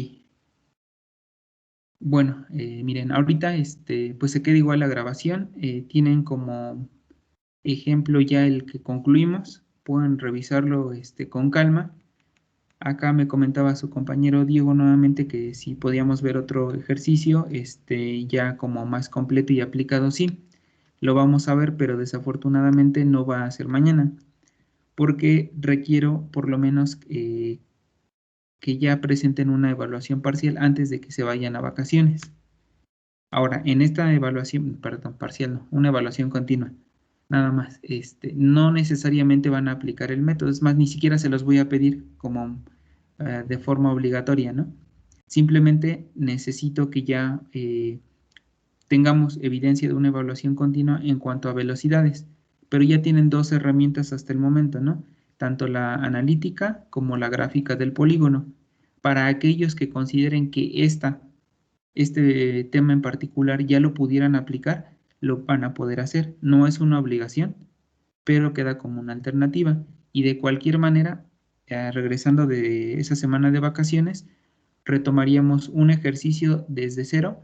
Bueno, miren, ahorita pues se queda igual la grabación. Tienen como ejemplo ya el que concluimos. Pueden revisarlo con calma. Acá me comentaba su compañero Diego nuevamente que si podíamos ver otro ejercicio, ya como más completo y aplicado, sí. Lo vamos a ver, pero desafortunadamente no va a ser mañana, porque requiero por lo menos que ya presenten una evaluación parcial antes de que se vayan a vacaciones. Ahora, en esta evaluación, perdón, parcial no, una evaluación continua, nada más, no necesariamente van a aplicar el método, es más, ni siquiera se los voy a pedir como de forma obligatoria, ¿no? Simplemente necesito que ya tengamos evidencia de una evaluación continua en cuanto a velocidades, pero ya tienen 2 herramientas hasta el momento, ¿no? Tanto la analítica como la gráfica del polígono. Para aquellos que consideren que este tema en particular ya lo pudieran aplicar, lo van a poder hacer. No es una obligación, pero queda como una alternativa. Y de cualquier manera, regresando de esa semana de vacaciones, retomaríamos un ejercicio desde cero,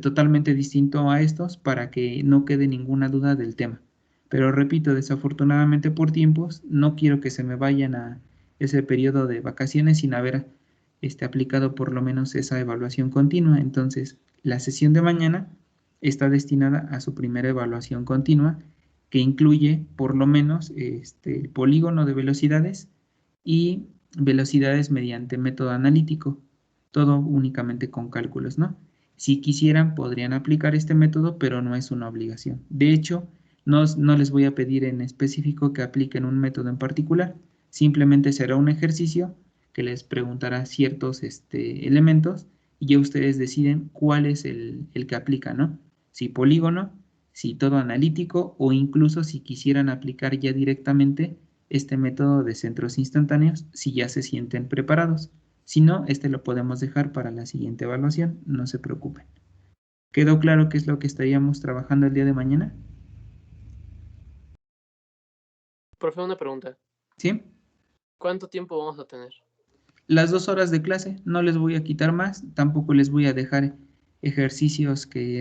totalmente distinto a estos, para que no quede ninguna duda del tema. Pero repito, desafortunadamente por tiempos, no quiero que se me vayan a ese periodo de vacaciones sin haber aplicado por lo menos esa evaluación continua. Entonces, la sesión de mañana está destinada a su primera evaluación continua, que incluye por lo menos el polígono de velocidades y velocidades mediante método analítico, todo únicamente con cálculos, ¿no? Si quisieran, podrían aplicar este método, pero no es una obligación. De hecho, no les voy a pedir en específico que apliquen un método en particular, simplemente será un ejercicio que les preguntará ciertos elementos y ya ustedes deciden cuál es el que aplica, ¿no? Si polígono, si todo analítico o incluso si quisieran aplicar ya directamente este método de centros instantáneos si ya se sienten preparados. Si no, lo podemos dejar para la siguiente evaluación, no se preocupen. ¿Quedó claro qué es lo que estaríamos trabajando el día de mañana? Profe, una pregunta. ¿Sí? ¿Cuánto tiempo vamos a tener? Las 2 horas de clase, no les voy a quitar más, tampoco les voy a dejar ejercicios que